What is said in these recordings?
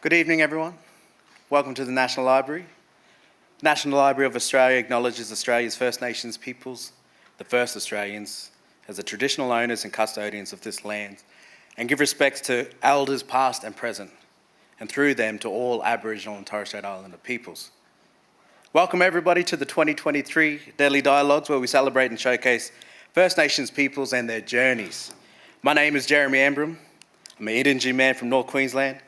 Good evening, everyone. Welcome to the National Library. National Library of Australia acknowledges Australia's First Nations peoples, the first Australians, as the traditional owners and custodians of this land, and give respects to elders past and present, and through them to all Aboriginal and Torres Strait Islander peoples. Welcome everybody to the 2023 Deadly Dialogues, where we celebrate and showcase First Nations peoples and their journeys. My name is Jeremy Ambram. I'm an Idingi man from North Queensland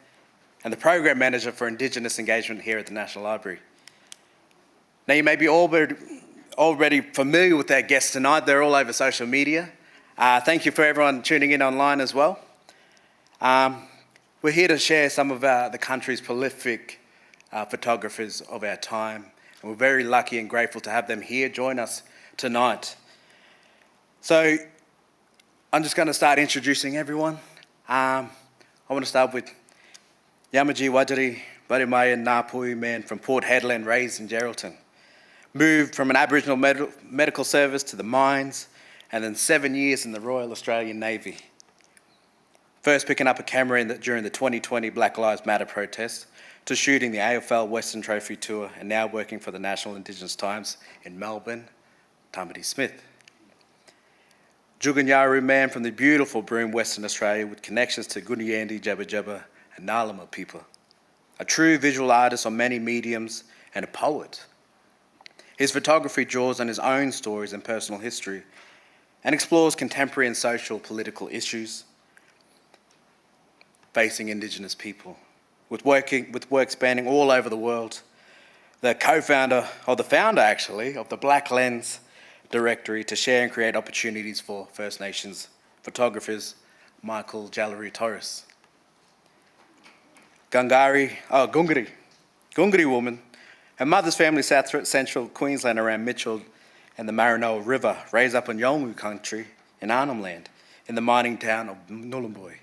and the Program Manager for Indigenous Engagement here at the National Library. Now, you may be already familiar with our guests tonight. They're all over social media. Thank you for everyone tuning in online as well. We're here to share some of the country's prolific photographers of our time. And we're very lucky and grateful to have them here join us tonight. So I'm just going to start introducing everyone. I want to start with Yamaji Wajiri Barimaya Ngāpuhi man from Port Hedland, raised in Geraldton. Moved from an Aboriginal medical service to the mines, and then 7 years in the Royal Australian Navy. First picking up a camera during the 2020 Black Lives Matter protest, to shooting the AFL Western Trophy Tour, and now working for the National Indigenous Times in Melbourne, Tamati Smith. Juganyaru man from the beautiful Broome, Western Australia, with connections to Gooniyandi, Jabba Jabba, and Ngalama people. A true visual artist on many mediums and a poet. His photography draws on his own stories and personal history and explores contemporary and social political issues facing Indigenous people, with work spanning all over the world. The founder of the Black Lens Directory to share and create opportunities for First Nations photographers, Michael Jallery Torres. Gungari woman. Her mother's family, South Central Queensland around Mitchell and the Maranoa River, raised up in Yolngu country in Arnhem Land, in the mining town of Nhulunbuy.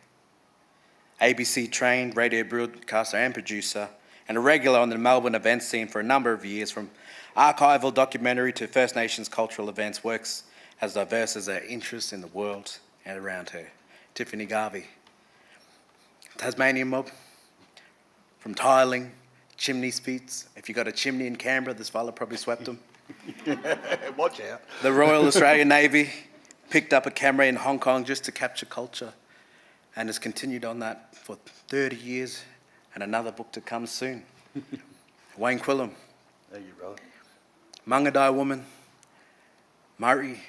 ABC trained radio broadcaster and producer, and a regular on the Melbourne event scene for a number of years, from archival documentary to First Nations cultural events, works as diverse as her interests in the world and around her. Tiffany Garvey. Tasmanian mob, from tiling, chimney speeds. If you got a chimney in Canberra, this fella probably swept them. Watch out. The Royal Australian Navy picked up a camera in Hong Kong just to capture culture, and has continued on that for 30 years, and another book to come soon. Wayne Quillam. Thank you, brother. Mangadai woman, Murray,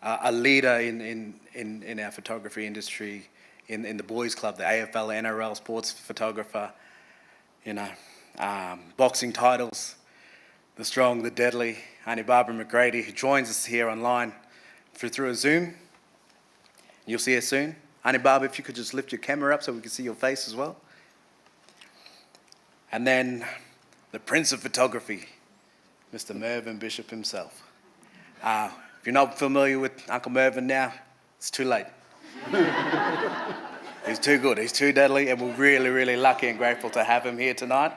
a leader in our photography industry, in the boys club, the AFL, NRL sports photographer, boxing titles, the strong, the deadly, Auntie Barbara McGrady, who joins us here online through a Zoom. You'll see her soon. Auntie Barbara, if you could just lift your camera up so we can see your face as well. And then the Prince of Photography, Mr. Mervyn Bishop himself. If you're not familiar with Uncle Mervyn now, it's too late. He's too good, he's too deadly, and we're really, really lucky and grateful to have him here tonight.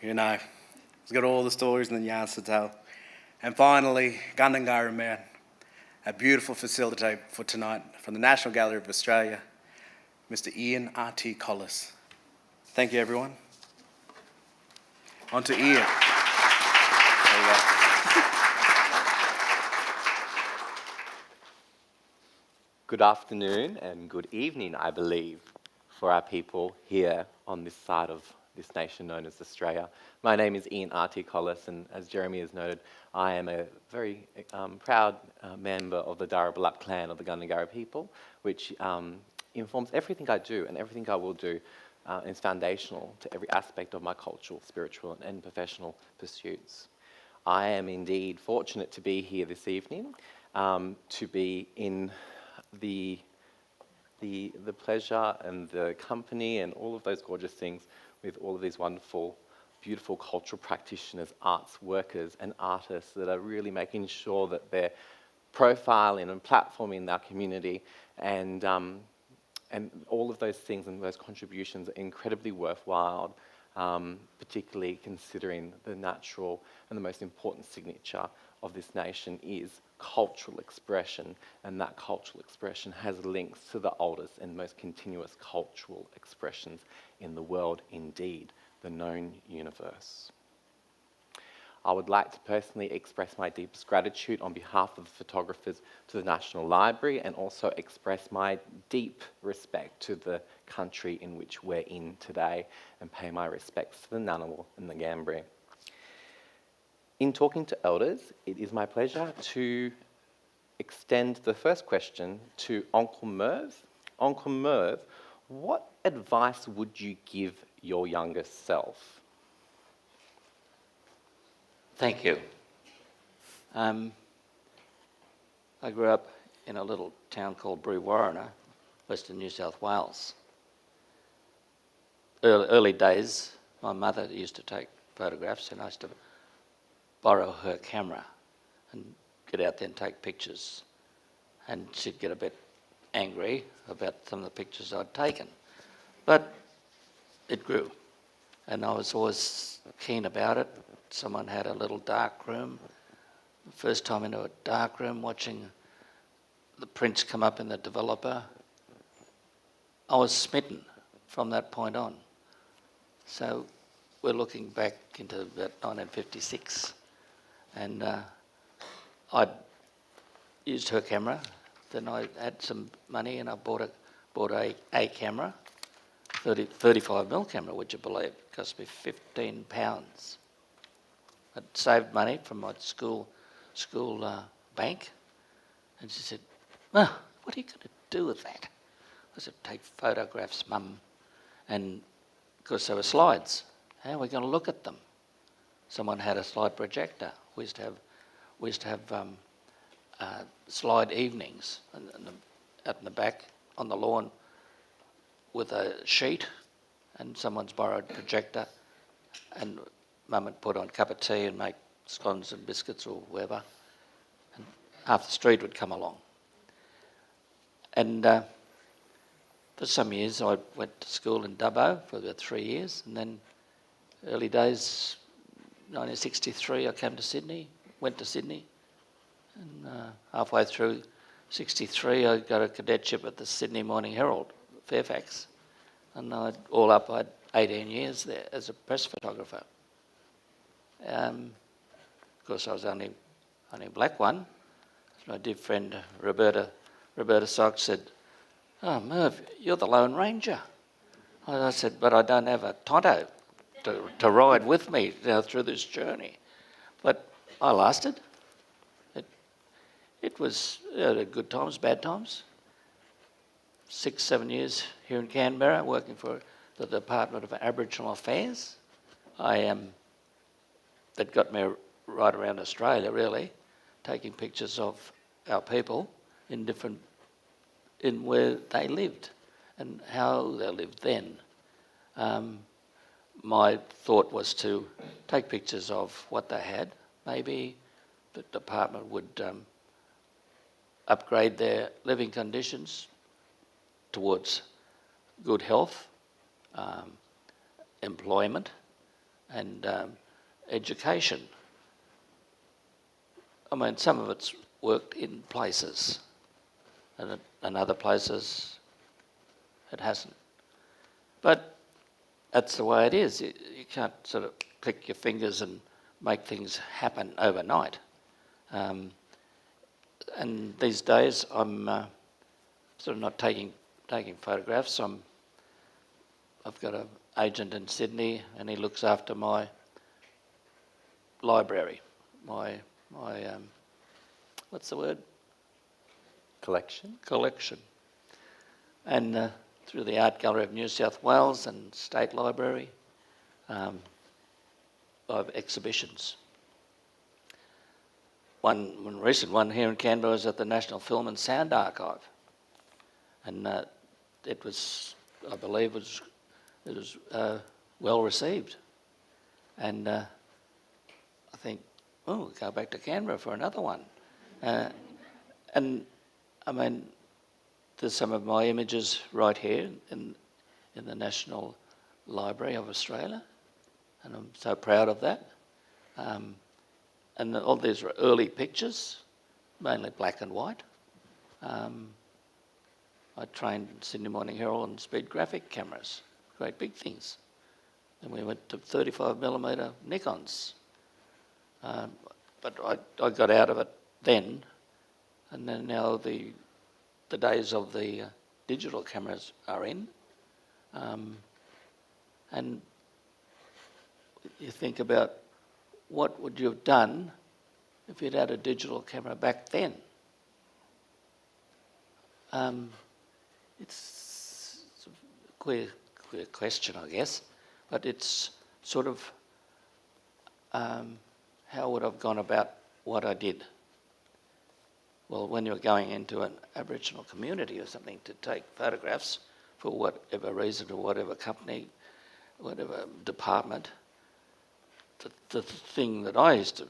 He's got all the stories and the yarns to tell. And finally, Gundungurra man, a beautiful facilitator for tonight from the National Gallery of Australia, Mr. Ian R.T. Collis. Thank you, everyone. On to Ian. Good afternoon and good evening, I believe, for our people here on this side of this nation known as Australia. My name is Ian R.T. Collis, and as Jeremy has noted, I am a very proud member of the Darabulak clan of the Gundungurra people, which informs everything I do and everything I will do, and is foundational to every aspect of my cultural, spiritual, and professional pursuits. I am indeed fortunate to be here this evening, to be in the pleasure and the company and all of those gorgeous things with all of these wonderful, beautiful cultural practitioners, arts workers and artists that are really making sure that they're profiling and platforming our community, and all of those things and those contributions are incredibly worthwhile, particularly considering the natural and the most important signature of this nation is cultural expression, and that cultural expression has links to the oldest and most continuous cultural expressions in the world, indeed, the known universe. I would like to personally express my deepest gratitude on behalf of the photographers to the National Library, and also express my deep respect to the country in which we're in today, and pay my respects to the Ngunnawal and the Ngambri. In talking to elders, it is my pleasure to extend the first question to Uncle Merv. Uncle Merv, what advice would you give your younger self? Thank you. I grew up in a little town called Brewarrina, Western New South Wales. Early days, my mother used to take photographs, and I used to borrow her camera and get out there and take pictures. And she'd get a bit angry about some of the pictures I'd taken. But it grew, and I was always keen about it. Someone had a little dark room. First time into a dark room, watching the prints come up in the developer, I was smitten from that point on. So we're looking back into about 1956, and I'd used her camera. Then I had some money, and I bought a camera, 35mm camera, would you believe? It cost me £15. I'd saved money from my school bank, and she said, "Well, what are you going to do with that?" I said, "Take photographs, Mum." And of course there were slides. How are we going to look at them? Someone had a slide projector. We used to have slide evenings out in the back on the lawn with a sheet, and someone's borrowed projector, and Mum would put on a cup of tea and make scones and biscuits or whatever, and half the street would come along. And for some years I went to school in Dubbo for about 3 years, and then early days, 1963, I came to Sydney, went to Sydney, and halfway through 63 I got a cadetship at the Sydney Morning Herald, Fairfax, and all up I had 18 years there as a press photographer. Of course I was only a black one. My dear friend Roberta Sock said, "Oh, Merv, you're the Lone Ranger." I said, "But I don't have a Tonto to ride with me through this journey." But I lasted. It was good times, bad times. 6, 7 years here in Canberra, working for the Department of Aboriginal Affairs. That got me right around Australia, really, taking pictures of our people in where they lived and how they lived then. My thought was to take pictures of what they had. Maybe the department would upgrade their living conditions towards good health, employment, and education. I mean, some of it's worked in places, and in other places it hasn't. But that's the way it is. You can't sort of click your fingers and make things happen overnight. And these days I'm sort of not taking photographs. I've got an agent in Sydney, and he looks after my library, my what's the word? Collection. And through the Art Gallery of New South Wales and State Library, I have exhibitions. One recent one here in Canberra was at the National Film and Sound Archive, and it was, I believe, it was well received. And I think, we'll go back to Canberra for another one. And I mean, there's some of my images right here in the National Library of Australia, and I'm so proud of that. and all these were early pictures, mainly black and white. I trained Sydney Morning Herald on speed graphic cameras, great big things. Then we went to 35mm Nikons. But I got out of it then, and then now the days of the digital cameras are in. And you think about what would you have done if you'd had a digital camera back then? It's a queer question, I guess, but it's sort of how would I have gone about what I did? Well, when you're going into an Aboriginal community or something to take photographs for whatever reason or whatever company, whatever department, the thing that I used to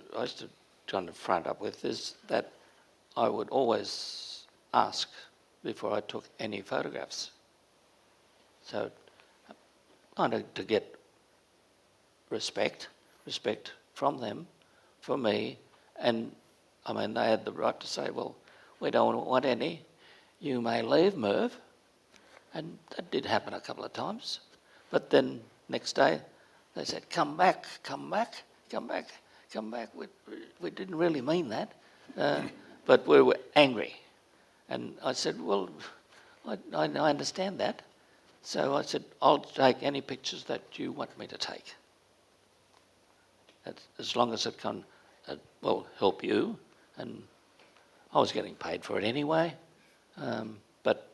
kind of front up with is that I would always ask before I took any photographs. So kind of to get respect from them, for me, and I mean they had the right to say, well, we don't want any, you may leave, Merv. And that did happen a couple of times. But then next day they said, come back. We didn't really mean that, but we were angry. And I said, well, I understand that. So I said, I'll take any pictures that you want me to take. As long as it can, help you. And I was getting paid for it anyway. But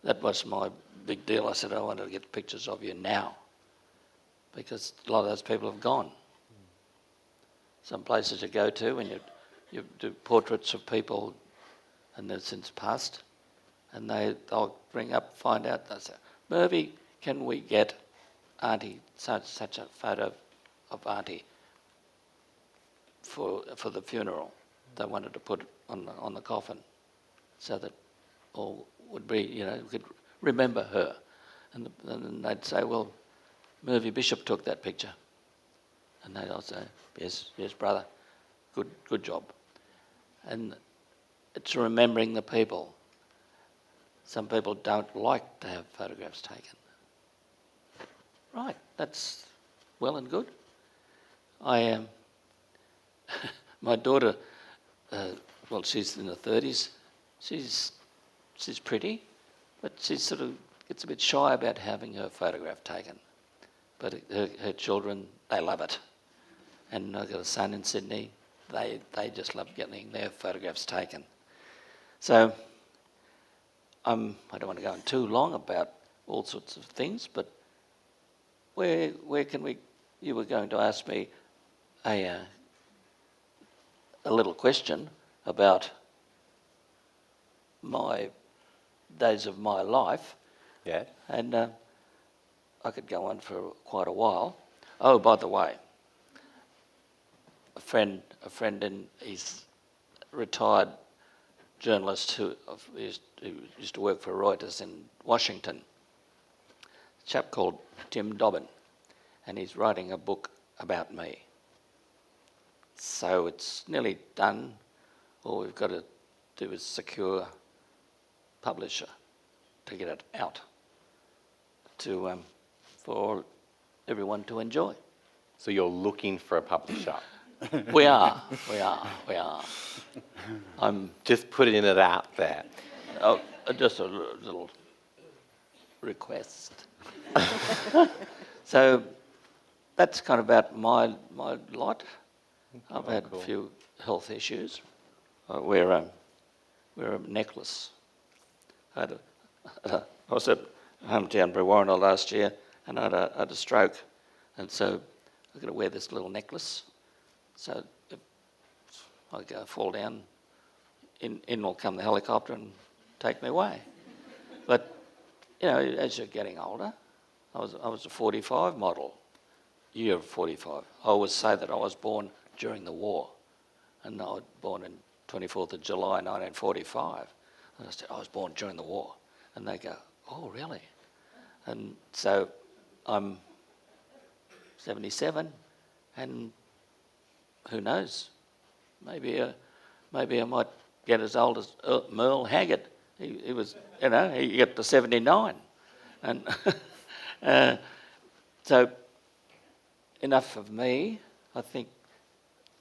that was my big deal. I said, I want to get pictures of you now, because a lot of those people have gone. Some places you go to and you do portraits of people and they've since passed, and they'll find out, they say, Murphy, can we get Auntie, such a photo of Auntie for the funeral? They wanted to put it on the coffin so that all would be, could remember her. And then they'd say, well, Murphy Bishop took that picture. And they'd all say, yes, brother, good job. And it's remembering the people. Some people don't like to have photographs taken. Right, that's well and good. My daughter, she's in her 30s. She's pretty, but she sort of gets a bit shy about having her photograph taken. But her children, they love it. And I've got a son in Sydney. They just love getting their photographs taken. So I don't want to go on too long about all sorts of things, but where can we? You were going to ask me a little question about my days of my life. Yeah. And I could go on for quite a while. Oh, by the way, a friend he's retired journalist who used to work for Reuters in Washington, a chap called Tim Dobbin, and he's writing a book about me. So it's nearly done. All we've got to do is secure publisher to get it out for everyone to enjoy. So you're looking for a publisher. We are. I'm Just putting it out there. just a little request. So that's kind of about my lot. I've had cool. a few health issues. Wear a necklace. I was at hometown Brewarrina last year, and I had a stroke, and so I've got to wear this little necklace. So if I fall down, in will come the helicopter and take me away. But as you're getting older, I was a 45 model, year of 45. I always say that I was born during the war, and I was born in 24th of July 1945. And I said, I was born during the war. And they go, oh, really? And so I'm 77, and who knows? maybe I might get as old as Merle Haggard. He was, he got to 79. And so enough of me, I think.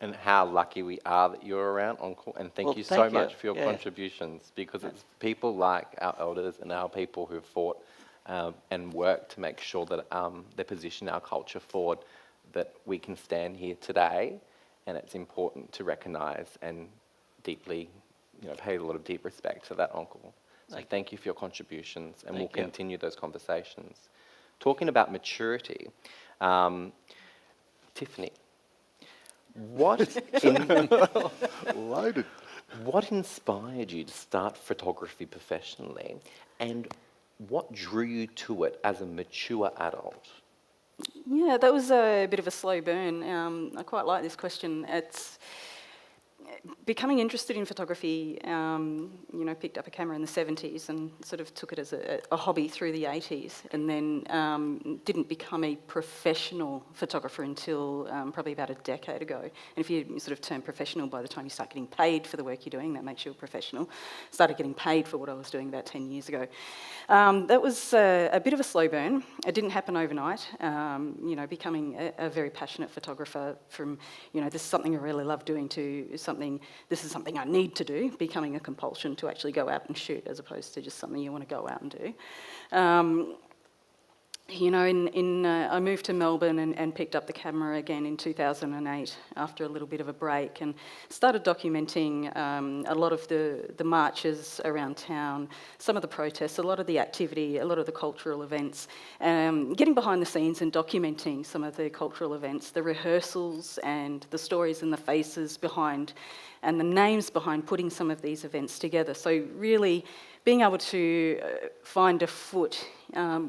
And how lucky we are that you're around, Uncle. And thank Well, you so thank you. much for your Yeah. contributions, because it's people like our elders and our people who fought and worked to make sure that they position our culture forward, that we can stand here today. And it's important to recognise and deeply, pay a lot of deep respect to that, Uncle. So thank you for your contributions, and we'll Thank you. continue those conversations. Talking about maturity, Tiffany, Loaded. what inspired you to start photography professionally, and what drew you to it as a mature adult? Yeah, that was a bit of a slow burn. I quite like this question. It's becoming interested in photography, picked up a camera in the 70s and sort of took it as a hobby through the 80s, and then didn't become a professional photographer until probably about a decade ago. And if you sort of turn professional by the time you start getting paid for the work you're doing, that makes you a professional. Started getting paid for what I was doing about 10 years ago. That was a bit of a slow burn. It didn't happen overnight. Becoming a very passionate photographer from, this is something I really love doing, to this is something I need to do, becoming a compulsion to actually go out and shoot, as opposed to just something you want to go out and do. I moved to Melbourne and picked up the camera again in 2008 after a little bit of a break, and started documenting a lot of the marches around town, some of the protests, a lot of the activity, a lot of the cultural events, getting behind the scenes and documenting some of the cultural events, the rehearsals and the stories and the faces behind and the names behind putting some of these events together. So really being able to find a foot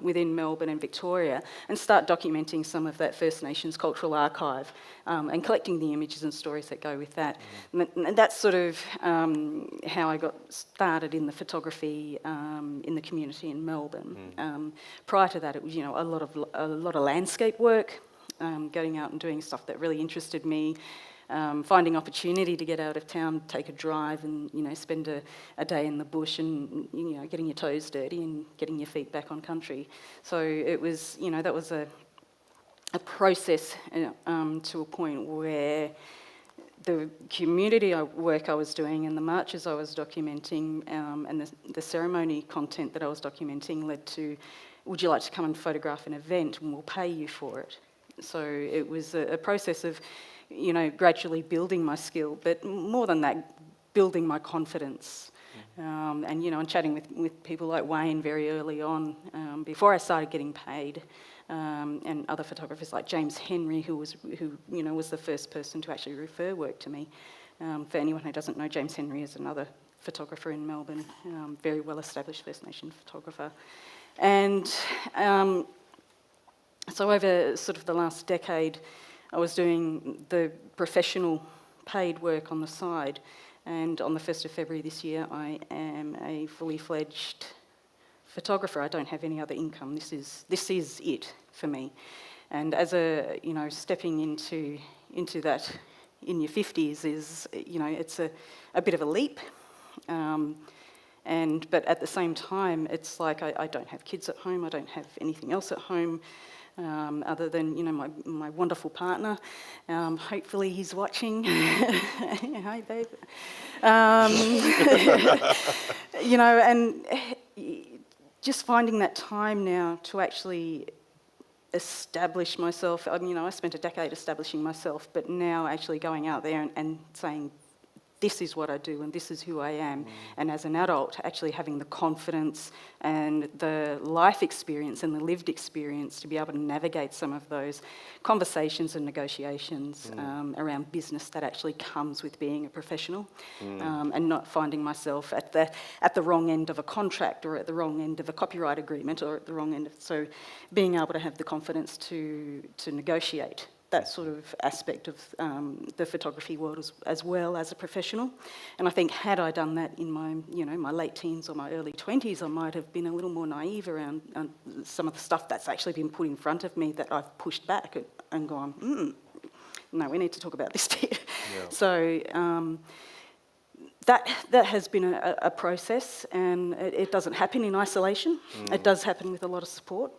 within Melbourne and Victoria and start documenting some of that First Nations cultural archive and collecting the images and stories that go with that. And that's sort of how I got started in the photography in the community in Melbourne. Prior to that, it was a lot of landscape work, going out and doing stuff that really interested me. Finding opportunity to get out of town, take a drive, and spend a day in the bush, and getting your toes dirty and getting your feet back on country. So it was, that was a process to a point where the community work I was doing and the marches I was documenting and the ceremony content that I was documenting led to, would you like to come and photograph an event and we'll pay you for it? So it was a process of gradually building my skill, but more than that, building my confidence. And chatting with people like Wayne very early on, before I started getting paid, and other photographers like James Henry, who was the first person to actually refer work to me. For anyone who doesn't know, James Henry is another photographer in Melbourne, very well-established First Nation photographer. And so over sort of the last decade, I was doing the professional paid work on the side, and on the 1st of February this year, I am a fully fledged photographer. I don't have any other income. This is it for me. And as stepping into that in your 50s is, it's a bit of a leap. But at the same time, it's like I don't have kids at home. I don't have anything else at home. Other than my wonderful partner. Hopefully he's watching. Hi, babe. And just finding that time now to actually establish myself. I spent a decade establishing myself, but now actually going out there and saying, this is what I do and this is who I am. And as an adult, actually having the confidence and the life experience and the lived experience to be able to navigate some of those conversations and negotiations around business that actually comes with being a professional, and not finding myself at the wrong end of a contract or at the wrong end of a copyright agreement or at the wrong end of, so being able to have the confidence to negotiate that sort of aspect of the photography world as well as a professional. And I think had I done that in my, my late teens or my early 20s, I might have been a little more naive around some of the stuff that's actually been put in front of me that I've pushed back and gone, no, we need to talk about this bit. So that has been a process, and it doesn't happen in isolation. It does happen with a lot of support.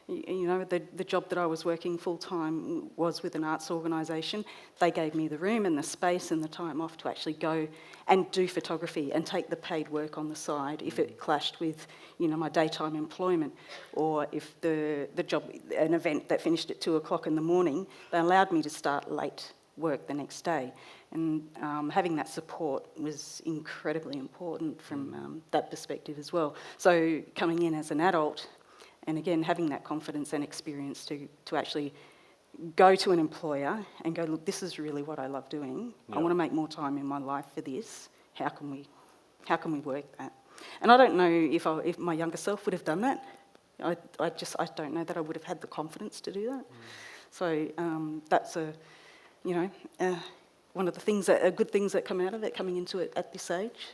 You know, the job that I was working full-time was with an arts organisation. They gave me the room and the space and the time off to actually go and do photography and take the paid work on the side if it clashed with, you know, my daytime employment, or if the job, an event that finished at 2 o'clock in the morning, they allowed me to start late work the next day. And having that support was incredibly important from that perspective as well. So coming in as an adult, and again, having that confidence and experience to actually go to an employer and go, look, this is really what I love doing. I want to make more time in my life for this. How can we work that? And I don't know if my younger self would have done that. I don't know that I would have had the confidence to do that. So that's one of the things that are good things that come out of it, coming into it at this age.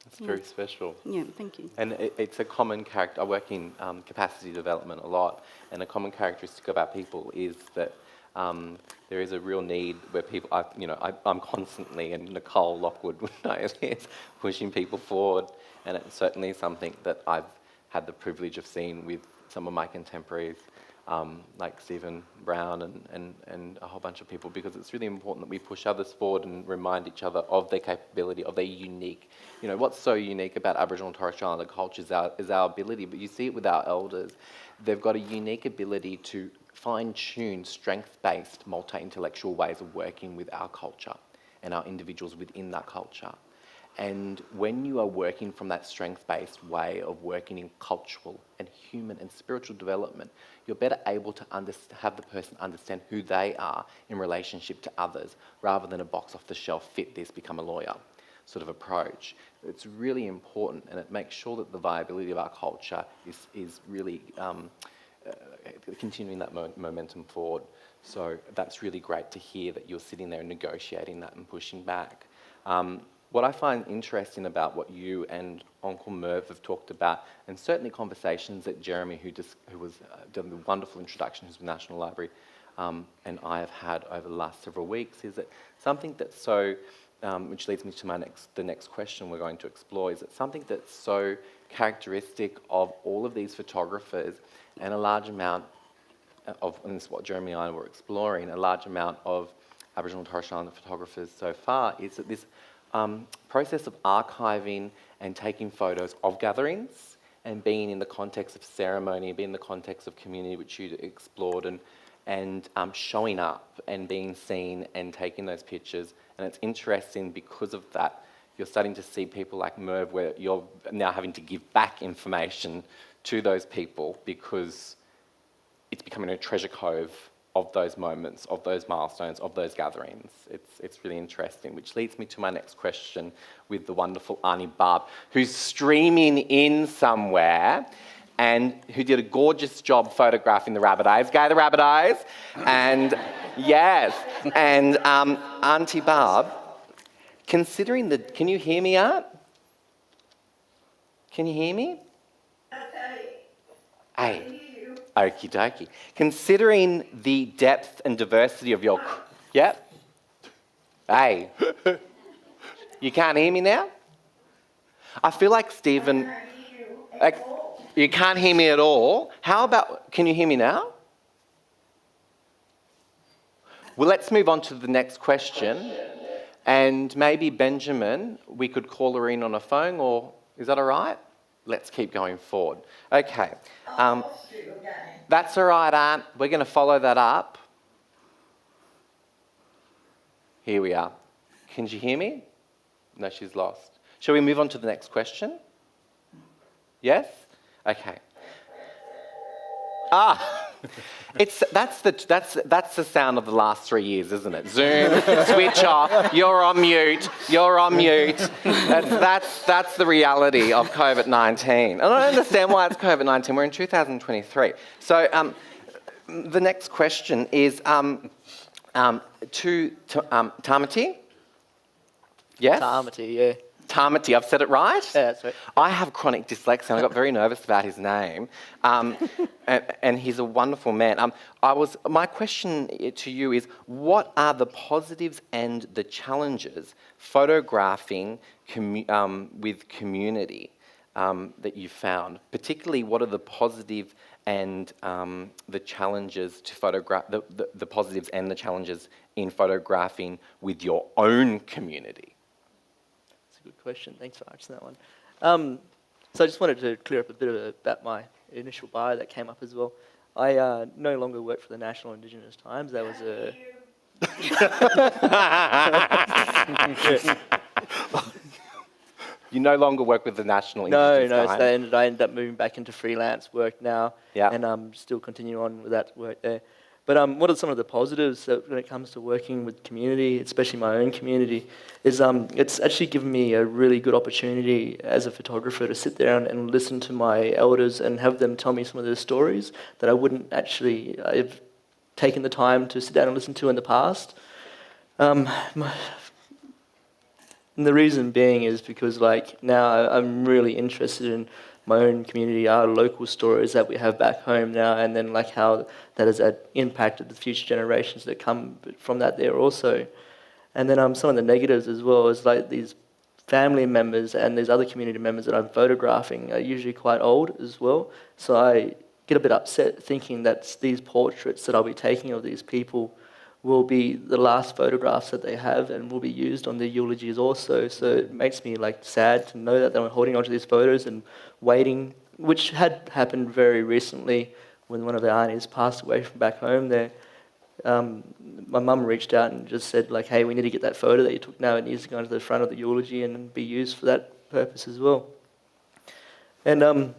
That's very special. Yeah, thank you. And it's a common character. I work in capacity development a lot, and a common characteristic about people is that there is a real need where people, I'm constantly, and Nicole Lockwood would know this, pushing people forward, and it's certainly something that I've had the privilege of seeing with some of my contemporaries, like Stephen Brown and a whole bunch of people, because it's really important that we push others forward and remind each other of their capability, of their unique. You know, what's so unique about Aboriginal and Torres Strait Islander culture is our ability, but you see it with our elders. They've got a unique ability to fine-tune strength-based, multi-intellectual ways of working with our culture and our individuals within that culture. And when you are working from that strength-based way of working in cultural and human and spiritual development, you're better able to have the person understand who they are in relationship to others, rather than a box-off-the-shelf, fit this, become a lawyer sort of approach. It's really important, and it makes sure that the viability of our culture is really continuing that momentum forward. So that's really great to hear that you're sitting there and negotiating that and pushing back. What I find interesting about what you and Uncle Merv have talked about, and certainly conversations that Jeremy, who was done the wonderful introduction, who's the National Library, and I have had over the last several weeks, is that something that's so, which leads me to the next question we're going to explore, is that something that's so characteristic of all of these photographers, and a large amount of, and this is what Jeremy and I were exploring, a large amount of Aboriginal and Torres Strait Islander photographers so far, is that this process of archiving and taking photos of gatherings and being in the context of ceremony, being in the context of community, which you explored, and showing up and being seen and taking those pictures. And it's interesting because of that, you're starting to see people like Merv, where you're now having to give back information to those people because it's becoming a treasure cove of those moments, of those milestones, of those gatherings. It's really interesting, which leads me to my next question with the wonderful Arnie Barb, who's streaming in somewhere and who did a gorgeous job photographing the Rabbitohs. Go the Rabbitohs! And yes, and Auntie Barb, considering can you hear me, Aunt? Can you hear me? Hey. Okie dokie. Considering the depth and diversity of your... Yep. Hey. You can't hear me now? I feel like Stephen... You can't hear me at all? How about... Can you hear me now? Well, let's move on to the next question. And maybe Benjamin, we could call her in on a phone, or is that all right? Let's keep going forward. Okay. That's all right, Aunt. We're going to follow that up. Here we are. Can you hear me? No, she's lost. Shall we move on to the next question? Yes? Okay. That's the sound of the last 3 years, isn't it? Zoom, switch off, you're on mute. That's the reality of COVID-19. And I don't understand why it's COVID-19. We're in 2023. So the next question is to Tamati. Yes? Tamati, yeah. Tamati, I've said it right? Yeah, that's right. I have chronic dyslexia, and I got very nervous about his name. And he's a wonderful man. My question to you is, what are the positives and the challenges photographing with community that you found? Particularly, what are the positive and the challenges to photograph, the positives and the challenges in photographing with your own community? That's a good question. Thanks for answering that one. So I just wanted to clear up a bit about my initial bio that came up as well. I no longer work for the National Indigenous Times. That was a... You no longer work with the National No, Indigenous so Times? I ended up moving back into freelance work now, Yeah. and I'm still continuing on with that work there. But what are some of the positives that when it comes to working with community, especially my own community, is it's actually given me a really good opportunity as a photographer to sit there and listen to my elders and have them tell me some of their stories that I wouldn't actually have taken the time to sit down and listen to in the past. And the reason being is because now I'm really interested in my own community, our local stories that we have back home now, and then how that has impacted the future generations that come from that there also. And then some of the negatives as well is these family members and these other community members that I'm photographing are usually quite old as well. So I get a bit upset thinking that these portraits that I'll be taking of these people will be the last photographs that they have and will be used on their eulogies also. So it makes me sad to know that they were holding onto these photos and waiting, which had happened very recently when one of the aunties passed away from back home there. My mum reached out and just said hey, we need to get that photo that you took now. It needs to go into the front of the eulogy and be used for that purpose as well. And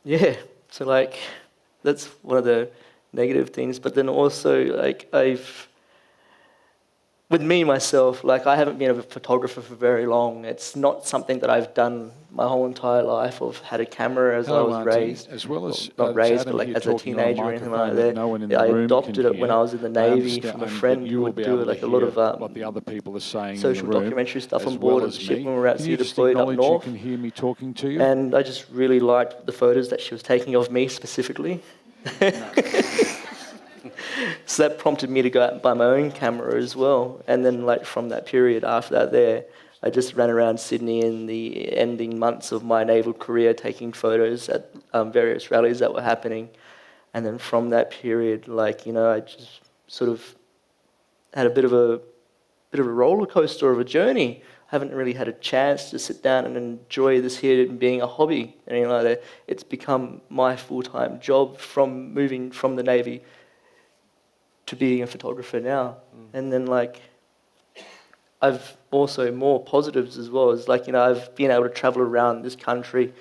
yeah, so that's one of the negative things. But then also with me, myself, I haven't been a photographer for very long. It's not something that I've done my whole entire life. I've had a camera as I was raised. As well as Not raised, Adam but here as a talking on a teenager or anything like microphone that. no one in the I room adopted can it when hear. I was in the I Navy understand from a friend that who you will would be do able to a lot hear of what the other people are saying social in the room, documentary stuff on as board well of the as ship me. when we were out Can sea you just deployed up acknowledge north. you can hear me talking to you? And I just really liked the photos that she was taking of me specifically. So that prompted me to go out and buy my own camera as well. And then from that period after that there, I just ran around Sydney in the ending months of my naval career taking photos at various rallies that were happening. And then from that period, I just sort of had a bit of a roller coaster of a journey. I haven't really had a chance to sit down and enjoy this here being a hobby, anything like that. It's become my full-time job from moving from the Navy to being a photographer now. And then I've also more positives as well. As I've been able to travel around this country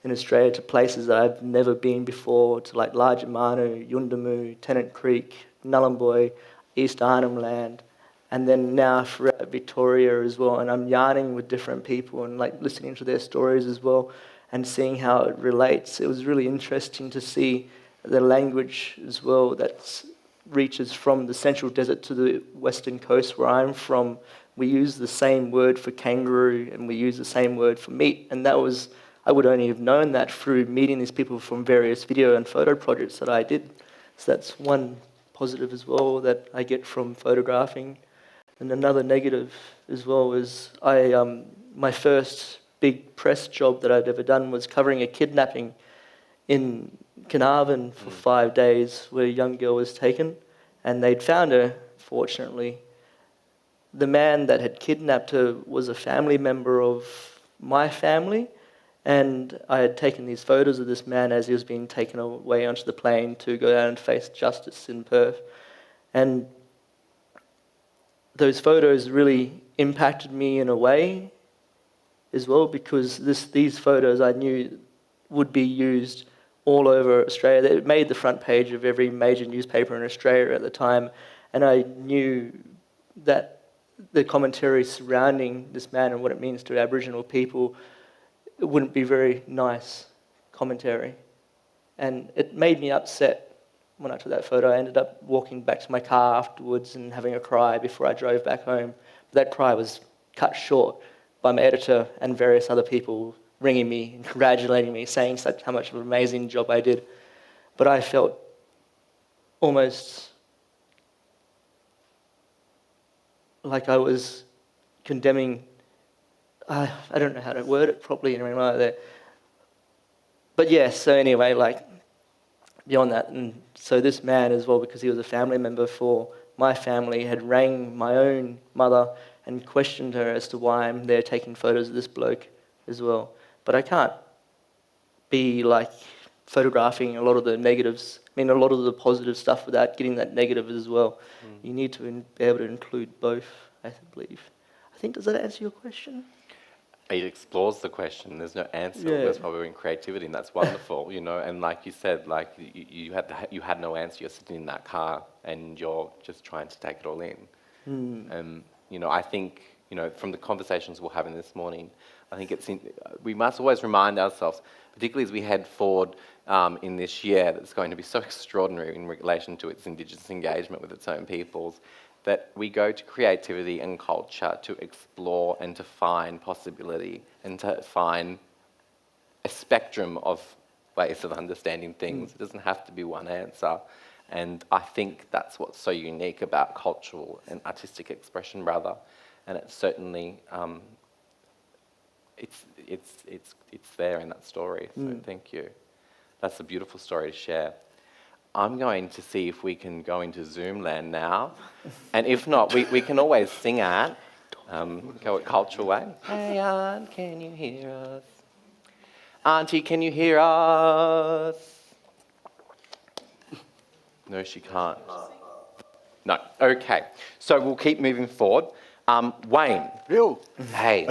in Australia to places that I've never been before, to Large Manu, Yuendamu, Tennant Creek, Nhulunbuy, East Arnhem Land, and then now throughout Victoria as well. And I'm yarning with different people and listening to their stories as well and seeing how it relates. It was really interesting to see the language as well that reaches from the Central Desert to the Western Coast where I'm from. We use the same word for kangaroo and we use the same word for meat. And that was, I would only have known that through meeting these people from various video and photo projects that I did. So that's one positive as well that I get from photographing. And another negative as well is my first big press job that I'd ever done was covering a kidnapping in Carnarvon for 5 days where a young girl was taken and they'd found her, fortunately. The man that had kidnapped her was a family member of my family, and I had taken these photos of this man as he was being taken away onto the plane to go down and face justice in Perth. And those photos really impacted me in a way as well, because these photos I knew would be used all over Australia. It made the front page of every major newspaper in Australia at the time, and I knew that the commentary surrounding this man and what it means to Aboriginal people, it wouldn't be very nice commentary. And it made me upset when I took that photo. I ended up walking back to my car afterwards and having a cry before I drove back home. But that cry was cut short by my editor and various other people ringing me and congratulating me, saying how much of an amazing job I did. But I felt almost like I was condemning, I don't know how to word it properly or anything like that. But yeah, so anyway, like, beyond that, and so this man as well, because he was a family member for my family, had rang my own mother and questioned her as to why I'm there taking photos of this bloke as well. But I can't be like photographing a lot of the negatives, a lot of the positive stuff without getting that negative as well. You need to be able to include both, I believe. Does that answer your question? It explores the question. There's no answer. Yeah. That's why we're in creativity, and that's wonderful, And like you said, like you had no answer. You're sitting in that car, and you're just trying to take it all in. And I think from the conversations we're having this morning, I think we must always remind ourselves, particularly as we head forward in this year, that's going to be so extraordinary in relation to its Indigenous engagement with its own peoples, that we go to creativity and culture to explore and to find possibility and to find a spectrum of ways of understanding things. It doesn't have to be one answer. And I think that's what's so unique about cultural and artistic expression, rather. And it's certainly, it's there in that story. So thank you. That's a beautiful story to share. I'm going to see if we can go into Zoom land now. And if not, we can always sing at, go at Cultural Way. Hey, Aunt, can you hear us? Auntie, can you hear us? No, she can't. No, okay. So we'll keep moving forward. Wayne. Bill. Hey.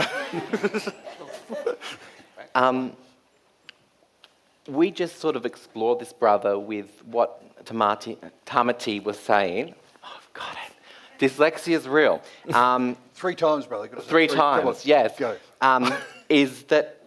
We just sort of explored this, brother, with what Tamati was saying. Oh, I've got it. Dyslexia is real. 3 times, brother. Three times, yes. Go. Is that,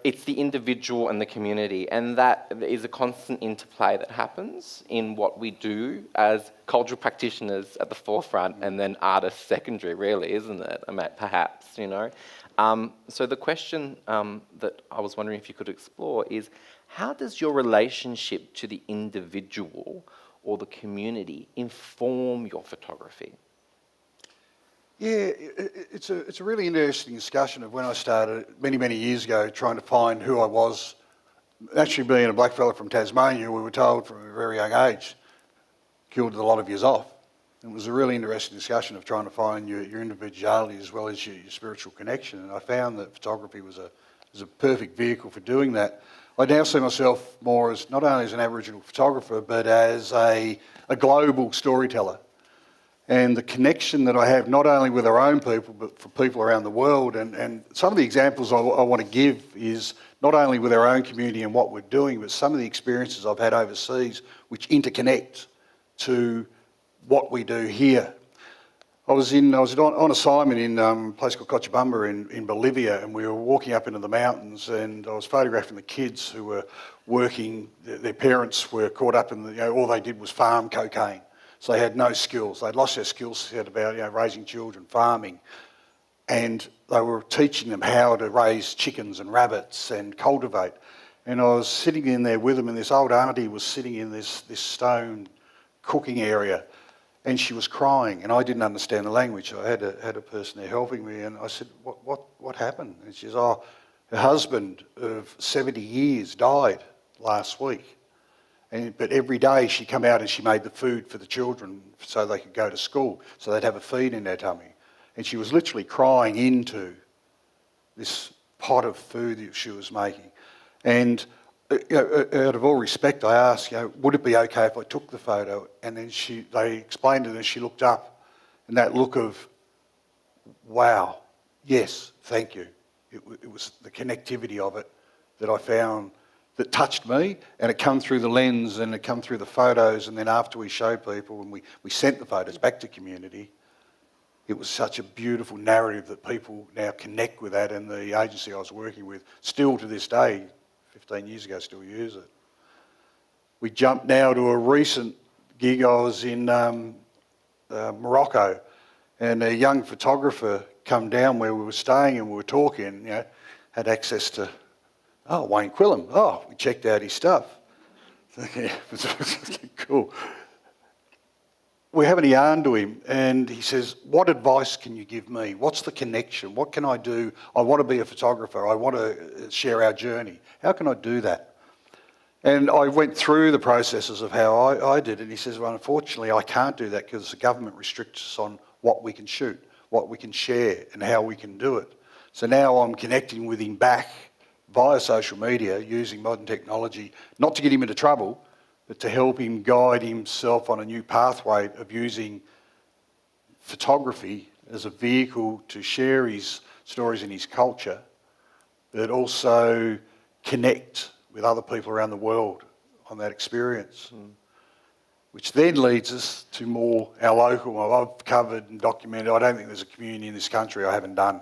it's the individual and the community, and that is a constant interplay that happens in what we do as cultural practitioners at the forefront and then artists secondary, really, isn't it? Perhaps. So the question that I was wondering if you could explore is, how does your relationship to the individual or the community inform your photography? Yeah, it's a really interesting discussion of when I started many, many years ago trying to find who I was. Actually, being a black fella from Tasmania, we were told from a very young age, killed a lot of yous off. It was a really interesting discussion of trying to find your individuality as well as your spiritual connection. And I found that photography was a perfect vehicle for doing that. I now see myself more as not only as an Aboriginal photographer, but as a global storyteller. And the connection that I have not only with our own people, but for people around the world. And some of the examples I want to give is not only with our own community and what we're doing, but some of the experiences I've had overseas which interconnect to what we do here. I was on assignment in a place called Cochabamba in Bolivia, and we were walking up into the mountains, and I was photographing the kids who were working. Their parents were caught up in all they did was farm cocaine. So they had no skills. They'd lost their skill set about raising children, farming, and they were teaching them how to raise chickens and rabbits and cultivate. And I was sitting in there with them, and this old auntie was sitting in this stone cooking area, and she was crying, and I didn't understand the language. So I had a person there helping me, and I said, "What happened?" And she says, "Oh, her husband of 70 years died last week." But every day she'd come out and she made the food for the children so they could go to school, so they'd have a feed in their tummy. And she was literally crying into this pot of food that she was making. And out of all respect, I asked, would it be okay if I took the photo? And then they explained it, and she looked up, and that look of, wow, yes, thank you. It was the connectivity of it that I found that touched me, and it come through the lens, and it come through the photos, and then after we showed people, and we sent the photos back to community, it was such a beautiful narrative that people now connect with that, and the agency I was working with, still to this day, 15 years ago, still use it. We jump now to a recent gig. I was in Morocco, and a young photographer come down where we were staying and we were talking, you know, had access to, Wayne Quillen. Oh, we checked out his stuff. Yeah, it was cool. We're having a yarn to him, and he says, what advice can you give me? What's the connection? What can I do? I want to be a photographer. I want to share our journey. How can I do that? And I went through the processes of how I did it, and he says, well, unfortunately, I can't do that because the government restricts us on what we can shoot, what we can share, and how we can do it. So now I'm connecting with him back via social media using modern technology, not to get him into trouble, but to help him guide himself on a new pathway of using photography as a vehicle to share his stories and his culture, but also connect with other people around the world on that experience. Which then leads us to more our local. I've covered and documented, I don't think there's a community in this country I haven't done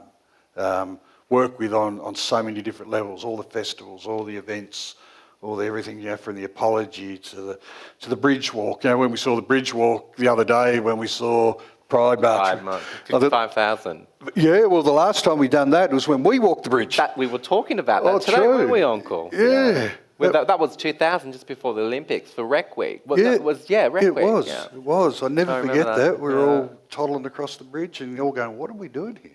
work with on so many different levels, all the festivals, all the events, all the everything, you know, from the apology to the bridge walk. You know, when we saw the bridge walk the other day, when we saw Pride March. 55,000. Yeah, well, the last time we done that was when we walked the bridge. That we were talking about that today, true. weren't we, Uncle? Yeah. Well, that was 2000, just before the Olympics, for Rec Week. Well, Yeah, that was, Rec Week. It was. Yeah. It was. I never I forget remember that. that. We were Yeah. all toddling across the bridge and all going, what are we doing here?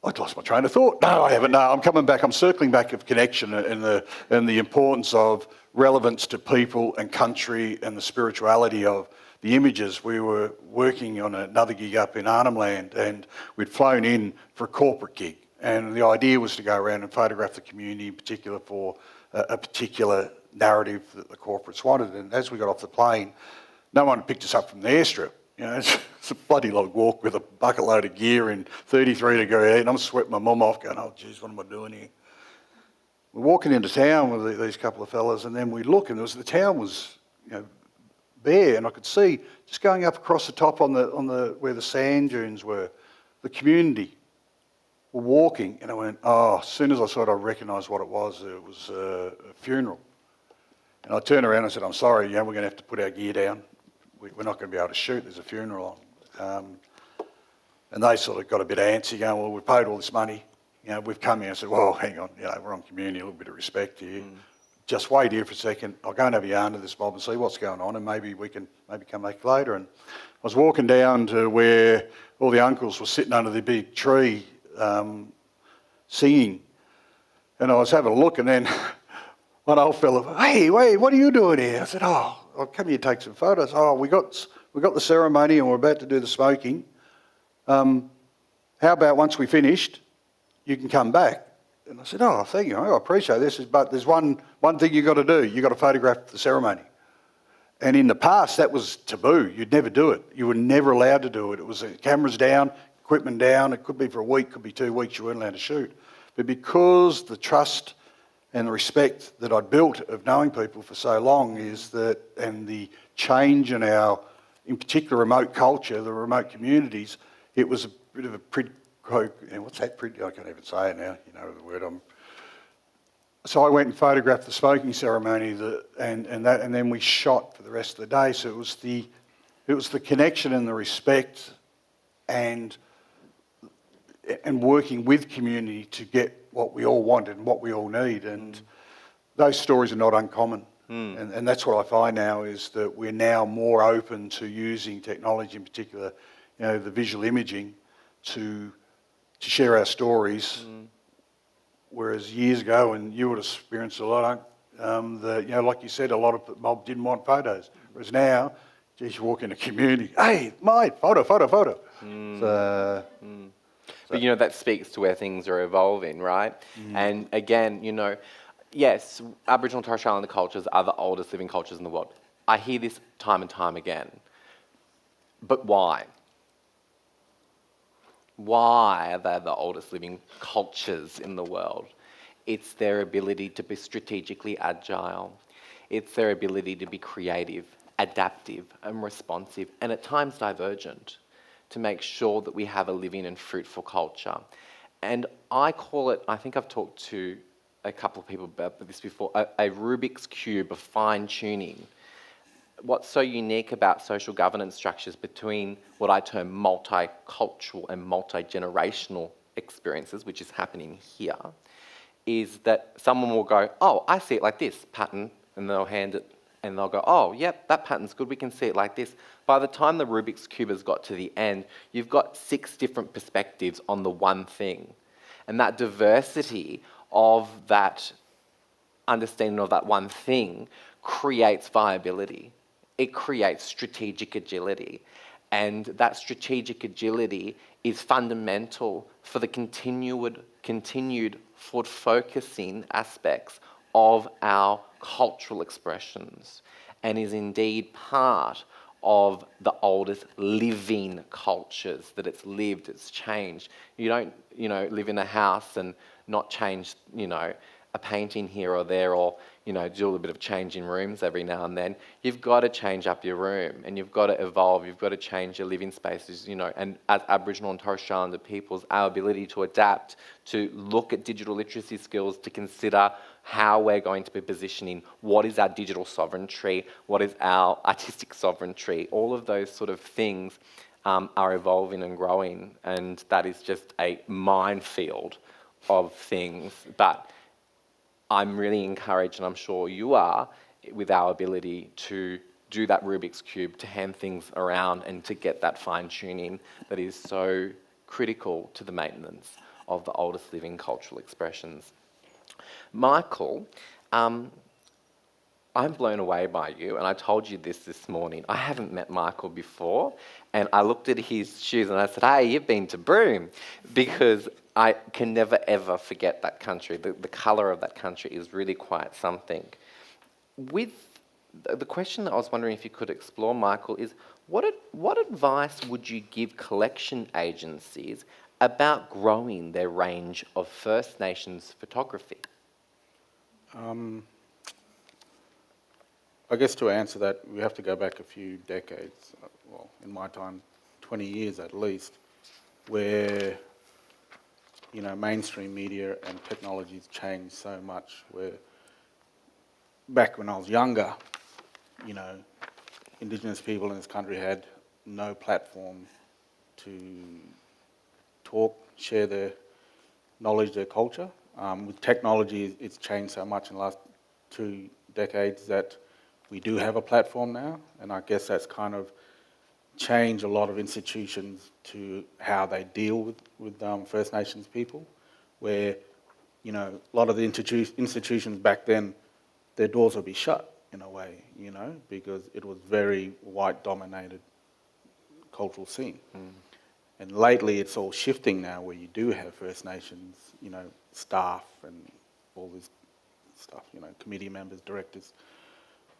I'd lost my train of thought. No, I haven't. No, I'm coming back. I'm circling back of connection and the importance of relevance to people and country and the spirituality of the images. We were working on another gig up in Arnhem Land, and we'd flown in for a corporate gig. And the idea was to go around and photograph the community, in particular for a particular narrative that the corporates wanted. And as we got off the plane, no one picked us up from the airstrip. You know, it's a bloody long walk with a bucket load of gear and 33 to go out, and I'm sweating my mum off going, oh, geez, what am I doing here? We're walking into town with these couple of fellas, and then we look, and the town was, you know, bare, and I could see just going up across the top on the where the sand dunes were, the community were walking, and I went, oh, as soon as I saw it, I recognised what it was. It was a funeral. And I turned around and said, I'm sorry, we're going to have to put our gear down. We're not going to be able to shoot, there's a funeral on. And they sort of got a bit antsy, going, well, we paid all this money, we've come here. I said, well, hang on, we're on community, a little bit of respect here. Just wait here for a second, I'll go and have a yarn to this mob and see what's going on, and maybe we can come back later. And I was walking down to where all the uncles were sitting under the big tree singing, and I was having a look, and then one old fella, hey, wait, what are you doing here? I said, oh, I'll come here and take some photos. Oh, we got the ceremony and we're about to do the smoking. How about once we finished, you can come back? And I said, oh, thank you, I appreciate this, but there's one thing you've got to do. You've got to photograph the ceremony. And in the past, that was taboo. You'd never do it. You were never allowed to do it. It was cameras down, equipment down. It could be for a week, could be 2 weeks, you weren't allowed to shoot. But because the trust and the respect that I'd built of knowing people for so long is that, and the change in our, in particular, remote culture, the remote communities, it was a bit of a what's that? I can't even say it now. You know the word. So I went and photographed the smoking ceremony, and then we shot for the rest of the day. So it was the connection and the respect, and working with community to get what we all want and what we all need. And those stories are not uncommon. And that's what I find now, is that we're now more open to using technology, in particular, the visual imaging, to share our stories. Whereas years ago, and you would have experienced a lot, like you said, a lot of mob didn't want photos. Whereas now, geez, you walk in a community, hey, mate, photo. But, that speaks to where things are evolving, right? And again, yes, Aboriginal and Torres Strait Islander cultures are the oldest living cultures in the world. I hear this time and time again. But why? Why are they the oldest living cultures in the world? It's their ability to be strategically agile. It's their ability to be creative, adaptive, and responsive, and at times divergent, to make sure that we have a living and fruitful culture. And I call it, I think I've talked to a couple of people about this before, a Rubik's Cube of fine-tuning. what's so unique about social governance structures between what I term multicultural and multi-generational experiences, which is happening here, is that someone will go, oh, I see it like this pattern, and they'll hand it, and they'll go, oh, yep, that pattern's good, we can see it like this. By the time the Rubik's Cube has got to the end, you've got 6 different perspectives on the one thing. And that diversity of that understanding of that one thing creates viability. It creates strategic agility. And that strategic agility is fundamental for the continued forward-focusing aspects of our cultural expressions, and is indeed part of the oldest living cultures that it's lived, it's changed. You don't, live in a house and not change, a painting here or there, or, do a little bit of change in rooms every now and then. You've got to change up your room, and you've got to evolve, you've got to change your living spaces, and as Aboriginal and Torres Strait Islander peoples, our ability to adapt, to look at digital literacy skills, to consider how we're going to be positioning, what is our digital sovereignty, what is our artistic sovereignty, all of those sort of things are evolving and growing, and that is just a minefield of things. But I'm really encouraged, and I'm sure you are, with our ability to do that Rubik's Cube, to hand things around and to get that fine-tuning that is so critical to the maintenance of the oldest living cultural expressions. Michael, I'm blown away by you, and I told you this morning. I haven't met Michael before, and I looked at his shoes and I said, hey, you've been to Broome, because I can never ever forget that country. The colour of that country is really quite something. With the question that I was wondering if you could explore, Michael, is what advice would you give collection agencies about growing their range of First Nations photography? I guess to answer that, we have to go back a few decades, well, in my time, 20 years at least, where, mainstream media and technology's changed so much, where back when I was younger, Indigenous people in this country had no platform to talk, share their knowledge, their culture. With technology, it's changed so much in the last 2 decades that we do have a platform now, and I guess that's kind of changed a lot of institutions to how they deal with First Nations people, where, a lot of the institutions back then, their doors would be shut in a way, because it was very white-dominated cultural scene. And lately, it's all shifting now, where you do have First Nations, staff and all this stuff, committee members, directors,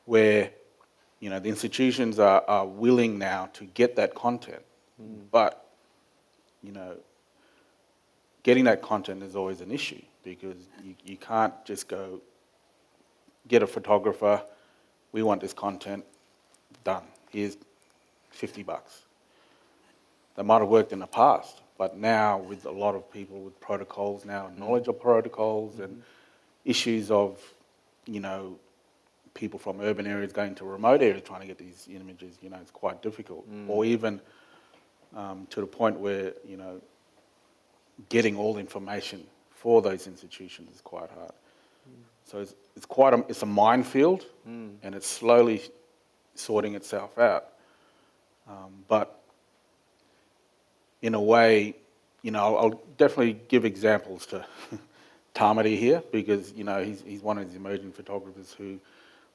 where, the institutions are willing now to get that content. But, getting that content is always an issue, because you can't just go get a photographer, we want this content, done, here's $50. That might have worked in the past, but now with a lot of people with protocols now, knowledge of protocols and issues of, people from urban areas going to remote areas trying to get these images, it's quite difficult. Or even to the point where, getting all the information for those institutions is quite hard. So it's a minefield, and it's slowly sorting itself out. But in a way, I'll definitely give examples to Tamati here, because, he's one of these emerging photographers who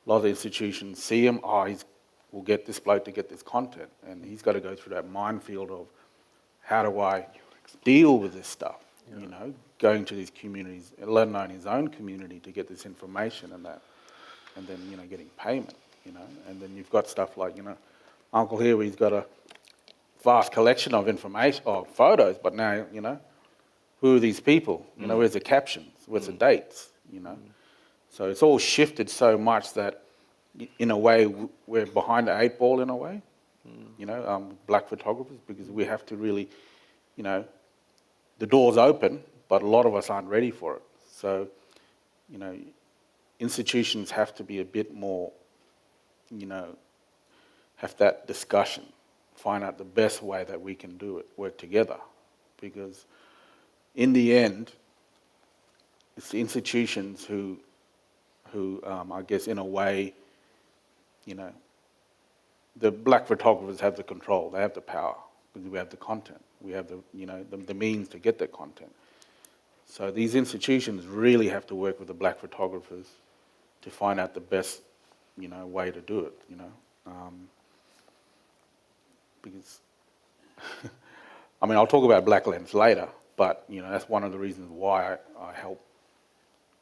a lot of the institutions see him, we'll get this bloke to get this content. And he's got to go through that minefield of, how do I deal with this stuff? Going to these communities, let alone his own community, to get this information and that. And then, getting payment, And then you've got stuff like, Uncle here, where he's got a vast collection of information, of photos, but now, who are these people? Where's the captions? Where's the dates? So it's all shifted so much that, in a way, we're behind the 8 ball in a way, black photographers, because we have to really, the door's open, but a lot of us aren't ready for it. So, institutions have to be a bit more, have that discussion, find out the best way that we can do it, work together. Because in the end, it's the institutions who I guess in a way, you know, the black photographers have the control, they have the power, because we have the content, we have the means to get that content. So these institutions really have to work with the black photographers to find out the best, way to do it, because, I mean, I'll talk about Black Lens later, but, that's one of the reasons why I help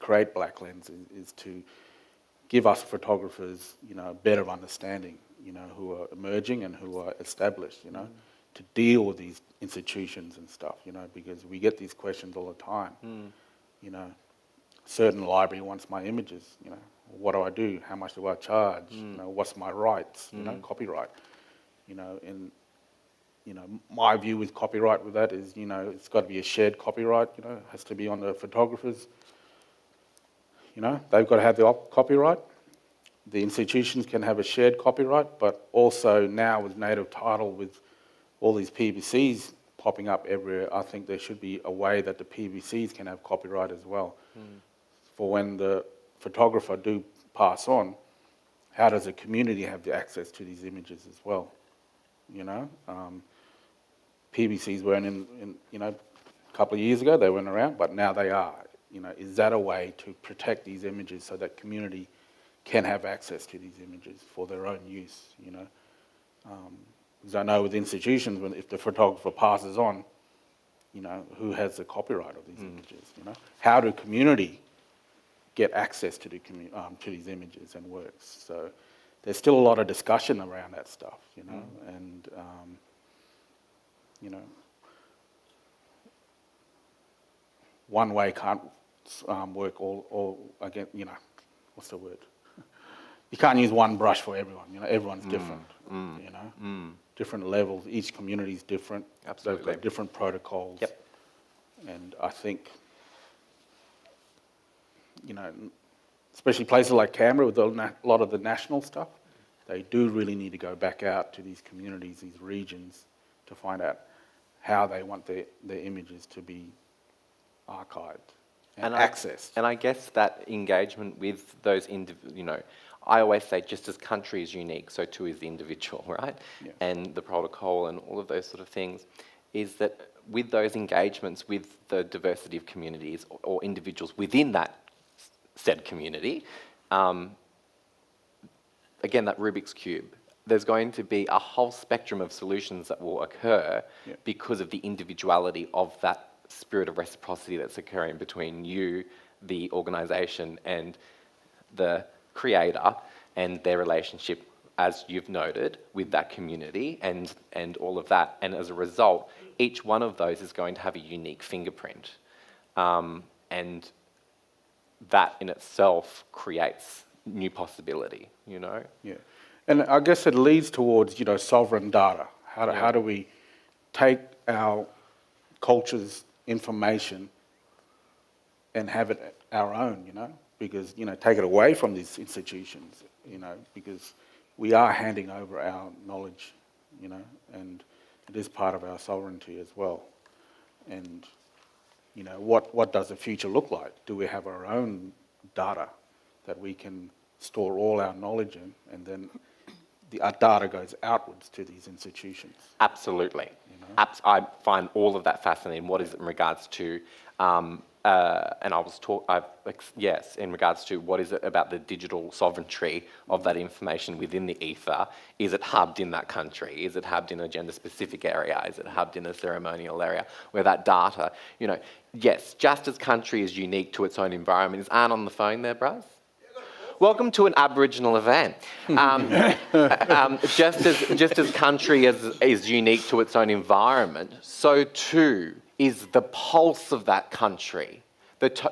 create Black Lens is to give us photographers, a better understanding, who are emerging and who are established, to deal with these institutions and stuff, because we get these questions all the time. Certain library wants my images, what do I do? How much do I charge? What's my rights? Copyright. And my view with copyright with that is, it's got to be a shared copyright. It has to be on the photographers. They've got to have the copyright. The institutions can have a shared copyright, but also now with native title, with all these PVCs popping up everywhere, I think there should be a way that the PVCs can have copyright as well. For when the photographer do pass on, how does the community have the access to these images as well? PVCs weren't in a couple of years ago, they weren't around, but now they are. Is that a way to protect these images so that community can have access to these images for their own use, Because I know with institutions, if the photographer passes on, who has the copyright of these images, How do community get access to to these images and works? So there's still a lot of discussion around that stuff, and, one way can't work all again, what's the word? You can't use one brush for everyone, everyone's different, different levels, each community is different. Absolutely. They've got different protocols. Yep. And I think, especially places like Canberra with a lot of the national stuff, they do really need to go back out to these communities, these regions, to find out how they want their images to be archived and accessed. And I guess that engagement with those, I always say just as country is unique, so too is the individual, right? Yeah. And the protocol and all of those sort of things, is that with those engagements with the diversity of communities or individuals within that said community, again, that Rubik's Cube, there's going to be a whole spectrum of solutions that will occur because of the individuality of that spirit of reciprocity that's occurring between you, the organisation, and the creator, and their relationship, as you've noted, with that community and all of that. And as a result, each one of those is going to have a unique fingerprint. And that in itself creates new possibility, Yeah. And I guess it leads towards, sovereign data. How do we take our culture's information and have it our own, Because, take it away from these institutions, because we are handing over our knowledge, and it is part of our sovereignty as well. And, what does the future look like? Do we have our own data that we can store all our knowledge in, and then our data goes outwards to these institutions? Absolutely. I find all of that fascinating. What is it in regards to, and yes, in regards to what is it about the digital sovereignty of that information within the ether? Is it hubbed in that country? Is it hubbed in a gender-specific area? Is it hubbed in a ceremonial area? Where that data, yes, just as country is unique to its own environment. Is Anne on the phone there, Bryce? Welcome to an Aboriginal event. Just as country is unique to its own environment, so too is the pulse of that country. Get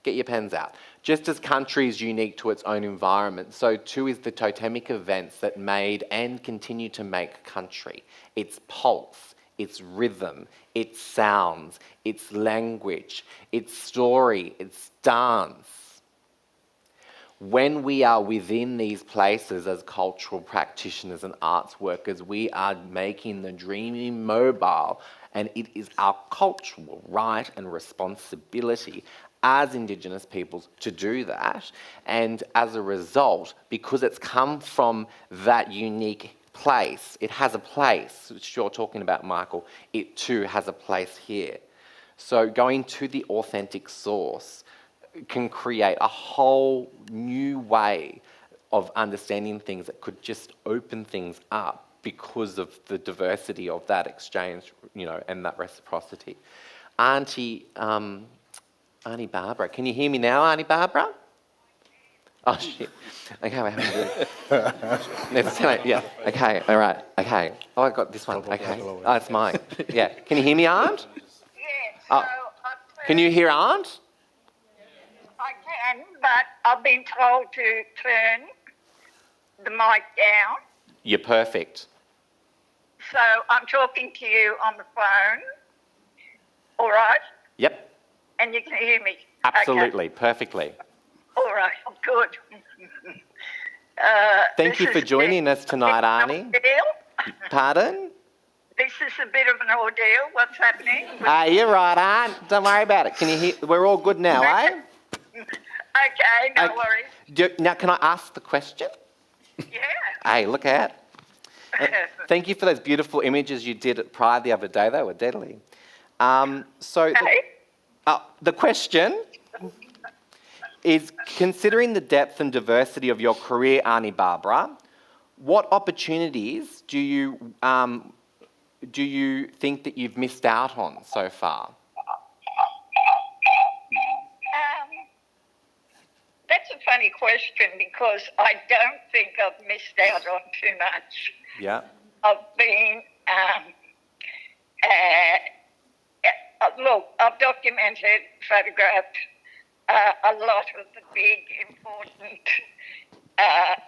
your pens out. Just as country is unique to its own environment, so too is the totemic events that made and continue to make country. Its pulse, its rhythm, its sounds, its language, its story, its dance. when we are within these places as cultural practitioners and arts workers, we are making the dream immobile, and it is our cultural right and responsibility as Indigenous peoples to do that. And as a result, because it's come from that unique place, it has a place, which you're talking about, Michael, it too has a place here. So going to the authentic source can create a whole new way of understanding things that could just open things up because of the diversity of that exchange, you know, and that reciprocity. Auntie Barbara, can you hear me now, Auntie Barbara? Oh, shit. Okay, we're having to yeah, okay, all right, okay. Oh, I got this one, okay. Oh, it's mine. Yeah, can you hear me, Aunt? Yes, Oh. so Can you hear Aunt? I can, but I've been told to turn the mic down. You're perfect. So I'm talking to you on the phone, all right? Yep, And you can hear me. absolutely, perfectly. Okay. All right, good. Thank you for joining us tonight, Arnie. Pardon? This is a bit of an ordeal. What's happening? You're right, Aunt. Don't worry about it. Can you hear? We're all good now, eh? Okay, no Okay. worries. Now, can I ask the question? Yeah. Hey, look out. Thank you for those beautiful images you did at Pride the other day. They were deadly. Hey. The question is, considering the depth and diversity of your career, Arnie Barbara, what opportunities do you think that you've missed out on so far? That's a funny question because I don't think I've missed out on too much. Yeah. I've been, look, I've documented, photographed a lot of the big, important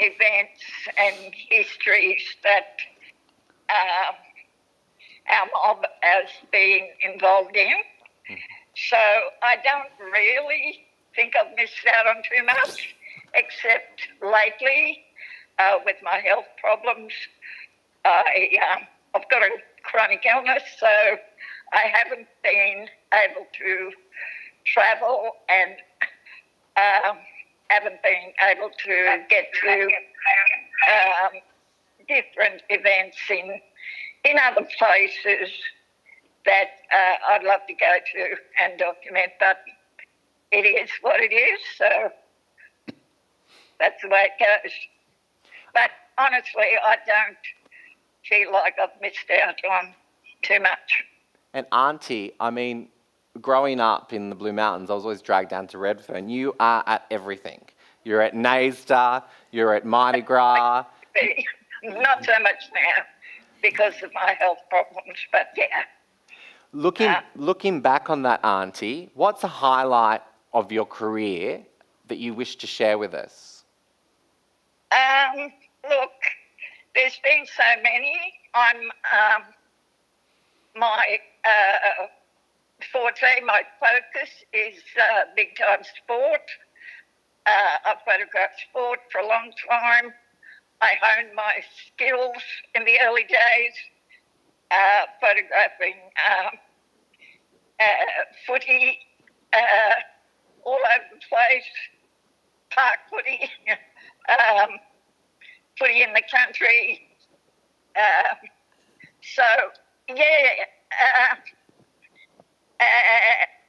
events and histories that our mob has been involved in. So I don't really think I've missed out on too much, except lately with my health problems. I've got a chronic illness, so I haven't been able to travel and haven't been able to get to different events in other places that I'd love to go to and document, but it is what it is, so that's the way it goes. But honestly, I don't feel like I've missed out on too much. And Auntie, I mean, growing up in the Blue Mountains, I was always dragged down to Redfern. You are at everything. You're at NAISDA, you're at Mardi Gras. Not so much now because of my health problems, but yeah. Looking back on that, Auntie, what's a highlight of your career that you wish to share with us? Look, there's been so many. My forte, my focus is big time sport. I've photographed sport for a long time. I honed my skills in the early days, photographing footy all over the place, park footy, footy in the country.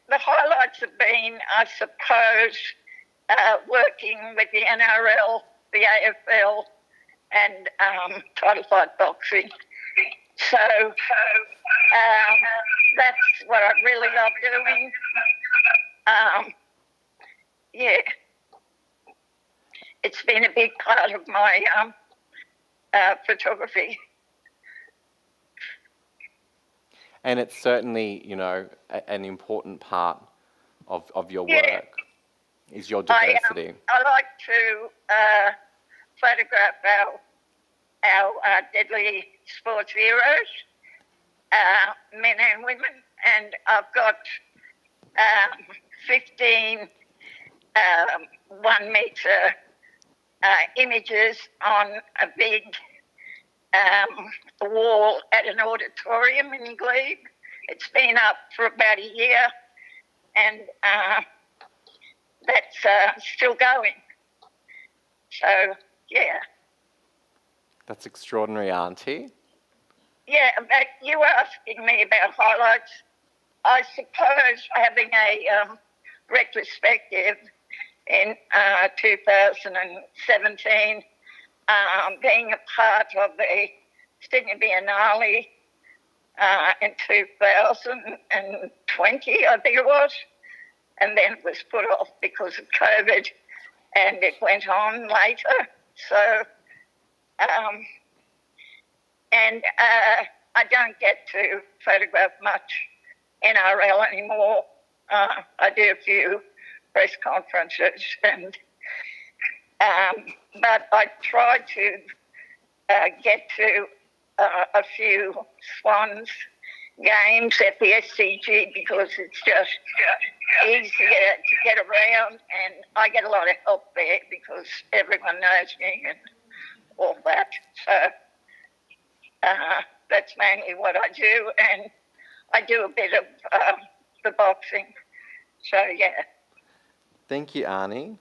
The highlights have been, I suppose, working with the NRL, the AFL, and title fight boxing. So that's what I really love doing. It's been a big part of my photography. And it's certainly, you know, an important part of your work is your diversity. I like to photograph our deadly sports heroes, men and women, and I've got 15 1 metre images on a big wall at an auditorium in Glebe. It's been up for about a year, and that's still going. So, yeah. That's extraordinary, Auntie. Yeah, but you were asking me about highlights. I suppose having a retrospective in 2017, being a part of the Sydney Biennale in 2020, I think it was, and then it was put off because of COVID, and it went on later. So, I don't get to photograph much NRL anymore. I do a few press conferences, and but I try to get to a few Swans games at the SCG because it's just easier to get around, and I get a lot of help there because everyone knows me and all that. So that's mainly what I do, and I do a bit of the boxing. So, yeah. Thank you, Arnie.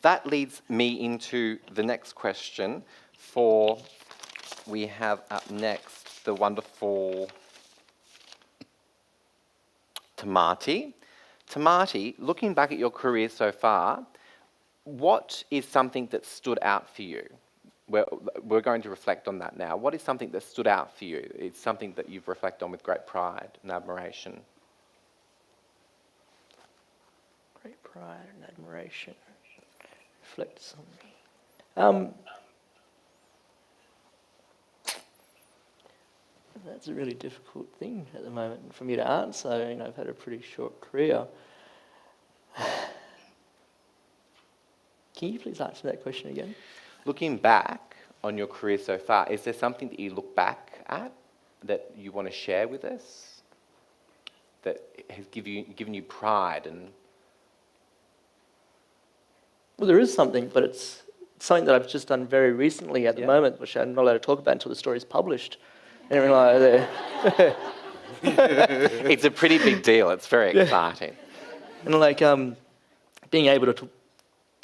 That leads me into the next question we have up next the wonderful Tamati. Tamati, looking back at your career so far, what is something that stood out for you? We're going to reflect on that now. What is something that stood out for you? It's something that you've reflected on with great pride and admiration. Great pride and admiration reflects on me. That's a really difficult thing at the moment for me to answer. I've had a pretty short career. Can you please answer that question again? Looking back on your career so far, is there something that you look back at that you want to share with us that has given you pride? And Well, there is something, but it's something that I've just done very recently at the moment, which I'm not allowed to talk about until the story is published. And it's a pretty big deal. It's very exciting. And being able to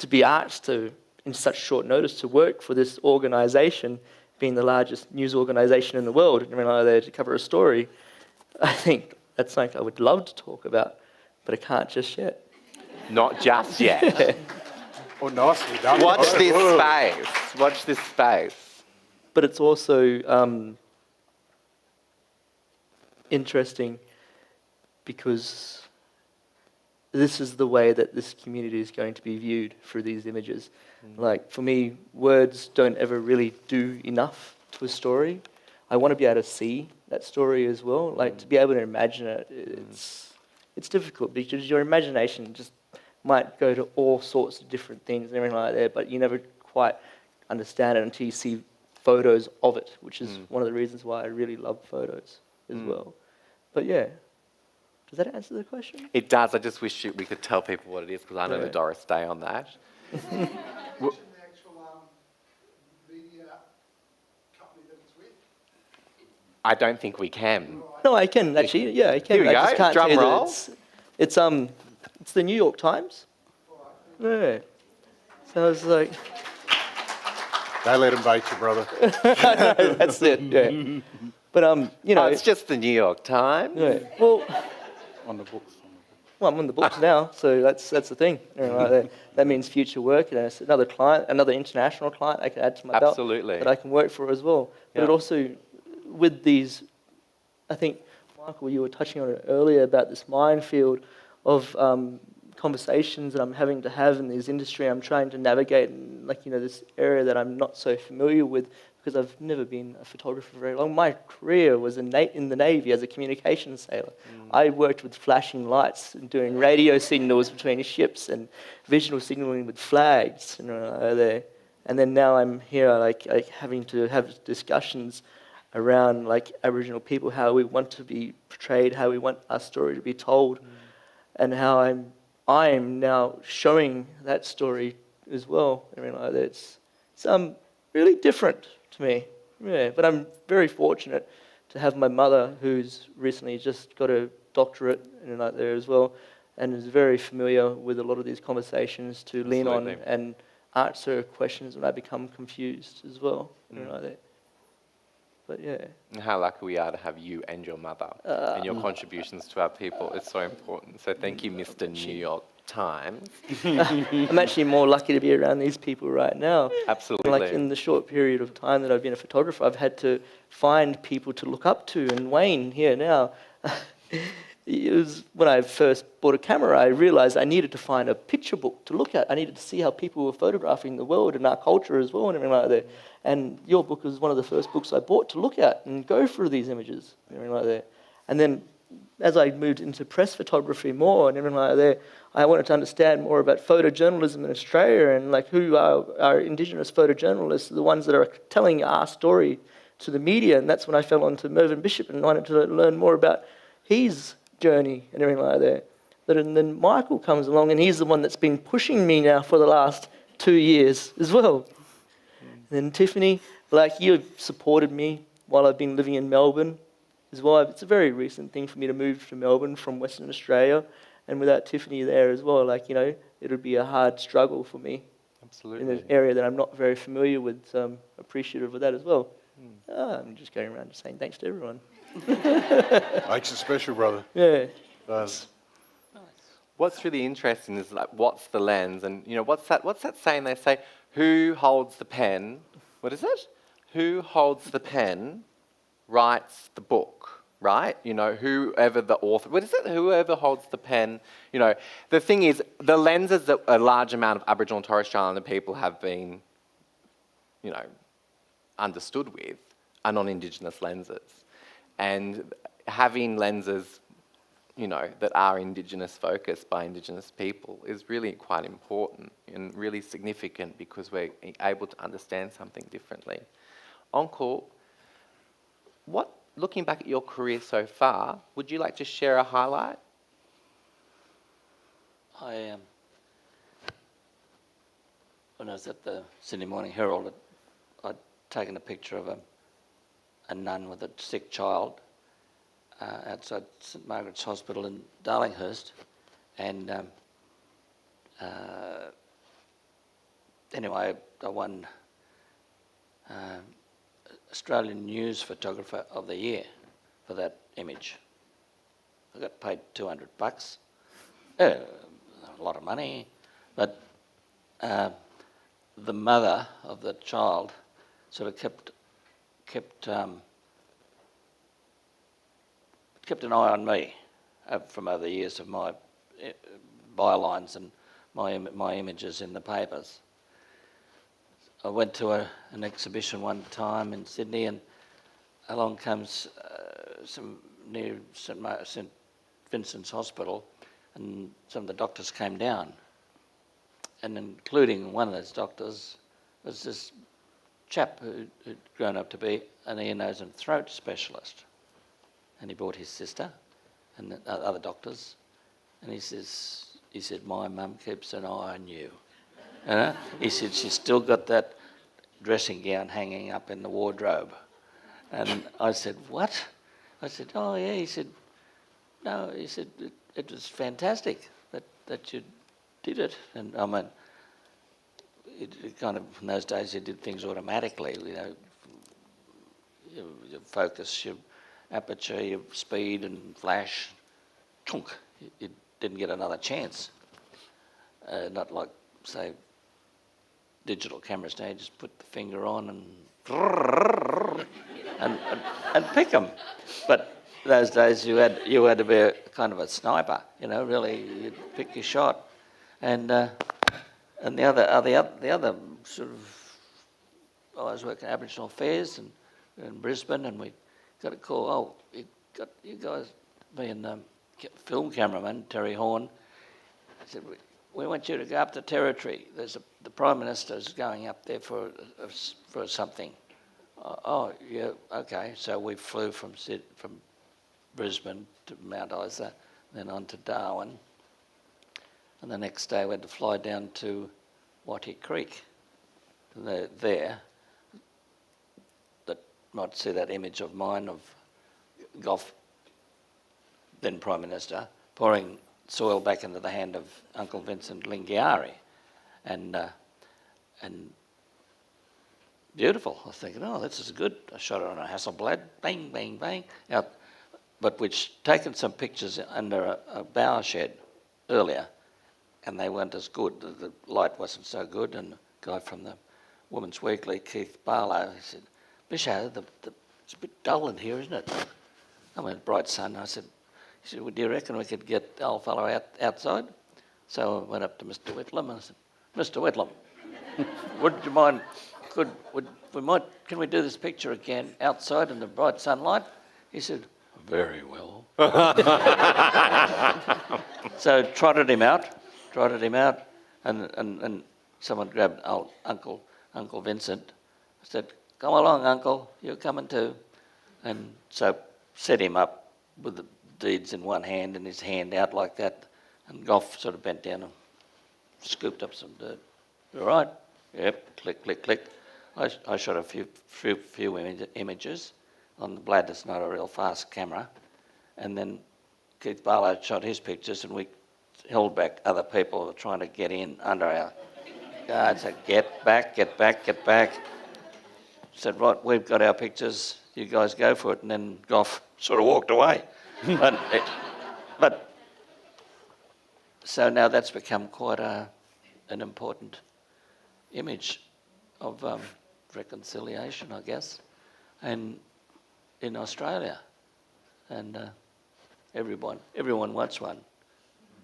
be asked to, in such short notice, to work for this organisation, being the largest news organisation in the world, and there to cover a story, I think that's something I would love to talk about, but I can't just yet. Not just yet. Oh, nicely done. Watch this space. Watch this space. But it's also interesting because this is the way that this community is going to be viewed through these images. For me, words don't ever really do enough to a story. I want to be able to see that story as well. To be able to imagine it, it's difficult because your imagination just might go to all sorts of different things and everything like that, but you never quite understand it until you see photos of it, which is one of the reasons why I really love photos as well. But yeah, does that answer the question? It does. I just wish we could tell people what it is because I know the Doris Day on that. I don't think we can. No, I can actually. Yeah, I can. Here we go. I just can't Drum tell you roll. that it's the New York Times. Yeah. So I was like, They let him bait you, brother. that's it. Yeah. But it's just the New York Times. Yeah. Well, On the books. I'm on the books now, so that's the thing. That means future work, and it's another client, another international client I can add to my belt. Absolutely. That I can work for as well. But it also, with these, I think, Michael, you were touching on it earlier about this minefield of conversations that I'm having to have in this industry. I'm trying to navigate in, this area that I'm not so familiar with because I've never been a photographer for very long. My career was in the Navy as a communications sailor. I worked with flashing lights and doing radio signals between ships and visual signaling with flags. And then now I'm here having to have discussions around Aboriginal people, how we want to be portrayed, how we want our story to be told, and how I'm I'm now showing that story as well. I mean, like, it's really different to me. Yeah, but I'm very fortunate to have my mother, who's recently just got a doctorate and like there as well, and is very familiar with a lot of these conversations to lean on Absolutely. and answer questions when I become confused as well. You know, like that. But yeah. And how lucky we are to have you and your mother and your contributions to our people. It's so important. So thank you, Mr. New York Times. I'm actually more lucky to be around these people right now. Absolutely. Like in the short period of time that I've been a photographer, I've had to find people to look up to. And Wayne here now, it was when I first bought a camera, I realized I needed to find a picture book to look at. I needed to see how people were photographing the world and our culture as well and everything like that. And your book was one of the first books I bought to look at and go through these images and everything like that. And then as I moved into press photography more and everything like that, I wanted to understand more about photojournalism in Australia and like who are our Indigenous photojournalists, the ones that are telling our story to the media. And that's when I fell onto Mervyn Bishop and wanted to learn more about his journey and everything like that. And then Michael comes along and he's the one that's been pushing me now for the last 2 years as well. And then Tiffany, like you've supported me while I've been living in Melbourne as well. It's a very recent thing for me to move to Melbourne from Western Australia. And without Tiffany there as well, like, you know, it would be a hard struggle for me Absolutely. in an area that I'm not very familiar with, so I'm appreciative of that as well. I'm just going around just saying thanks to everyone. Makes it special, brother. Yeah. Does. What's really interesting is like, what's the lens? And, you know, what's that saying? They say, who holds the pen? What is it? Who holds the pen writes the book. Right? You know, whoever the author, what is it? Whoever holds the pen, you know. The thing is, the lenses that a large amount of Aboriginal and Torres Strait Islander people have been, you know, understood with are non-Indigenous lenses. And having lenses, you know, that are Indigenous focused by Indigenous people is really quite important and really significant because we're able to understand something differently. Uncle, looking back at your career so far, would you like to share a highlight? When I was at the Sydney Morning Herald, I'd taken a picture of a nun with a sick child outside St Margaret's Hospital in Darlinghurst. And anyway, I won Australian News Photographer of the Year for that image. I got paid $200. A lot of money, but the mother of the child sort of kept an eye on me from over the years of my bylines and my images in the papers. I went to an exhibition one time in Sydney, and along comes some near St Vincent's Hospital, and some of the doctors came down, and including one of those doctors was this chap who'd grown up to be an ear, nose and throat specialist. And he brought his sister and the other doctors, and he said, my mum keeps an eye on you. You know? He said, she's still got that dressing gown hanging up in the wardrobe. And I said, what? I said, oh yeah. He said, no. He said, it was fantastic that you did it. And I mean, it kind of, in those days you did things automatically, you know, your focus, your aperture, your speed and flash, chunk. You didn't get another chance. Not like, say, digital cameras now, you just put the finger on and pick them. But those days you had to be a kind of a sniper, you know, really, you'd pick your shot. And the other sort of, I was working Aboriginal Affairs in Brisbane, and we got a call, you guys, me and film cameraman, Terry Horn, said, we want you to go up to Territory. The Prime Minister's going up there for something. Oh, yeah, okay. So we flew from Brisbane to Mount Isa, then on to Darwin. And the next day we had to fly down to Wattie Creek. And they're there. That might see that image of mine of Gough, then Prime Minister, pouring soil back into the hand of Uncle Vincent Lingiari. And beautiful. I was thinking, oh, this is good. I shot it on a Hasselblad, bang, bang, bang, out. But we'd taken some pictures under a bower shed earlier, and they weren't as good. The light wasn't so good. And the guy from the Women's Weekly, Keith Barlow, he said, Bisho, it's a bit dull in here, isn't it? I went, bright sun. He said, well, do you reckon we could get the old fellow outside? So I went up to Mr. Whitlam and I said, Mr. Whitlam, would you mind, can we do this picture again outside in the bright sunlight? He said, very well. So trotted him out, and someone grabbed old Uncle Vincent. I said, come along, Uncle, you're coming too. And so set him up with the deeds in one hand and his hand out like that, and Gough sort of bent down and scooped up some dirt. You all right? Yep, click, click, click. I shot a few images on the Blad. It's not a real fast camera. And then Keith Barlow shot his pictures, and we held back other people who were trying to get in under our guard. Said, get back, get back, get back. Said, right, we've got our pictures. You guys go for it. And then Gough sort of walked away. But so now that's become quite an important image of reconciliation, I guess, and in Australia, and everyone wants one.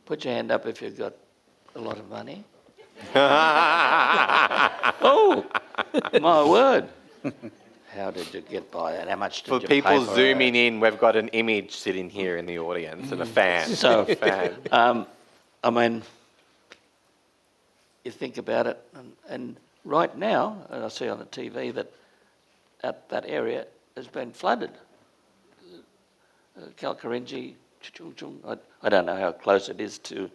Put your hand up if you've got a lot of money. Oh, my word! How did you get by that? How much did you pay for For people zooming in, we've got an image sitting here in the audience and a fan. So, fan. I mean, you think about it, and right now, and I see on the TV that area has been flooded. Kalkarindji, I don't know how close it is to,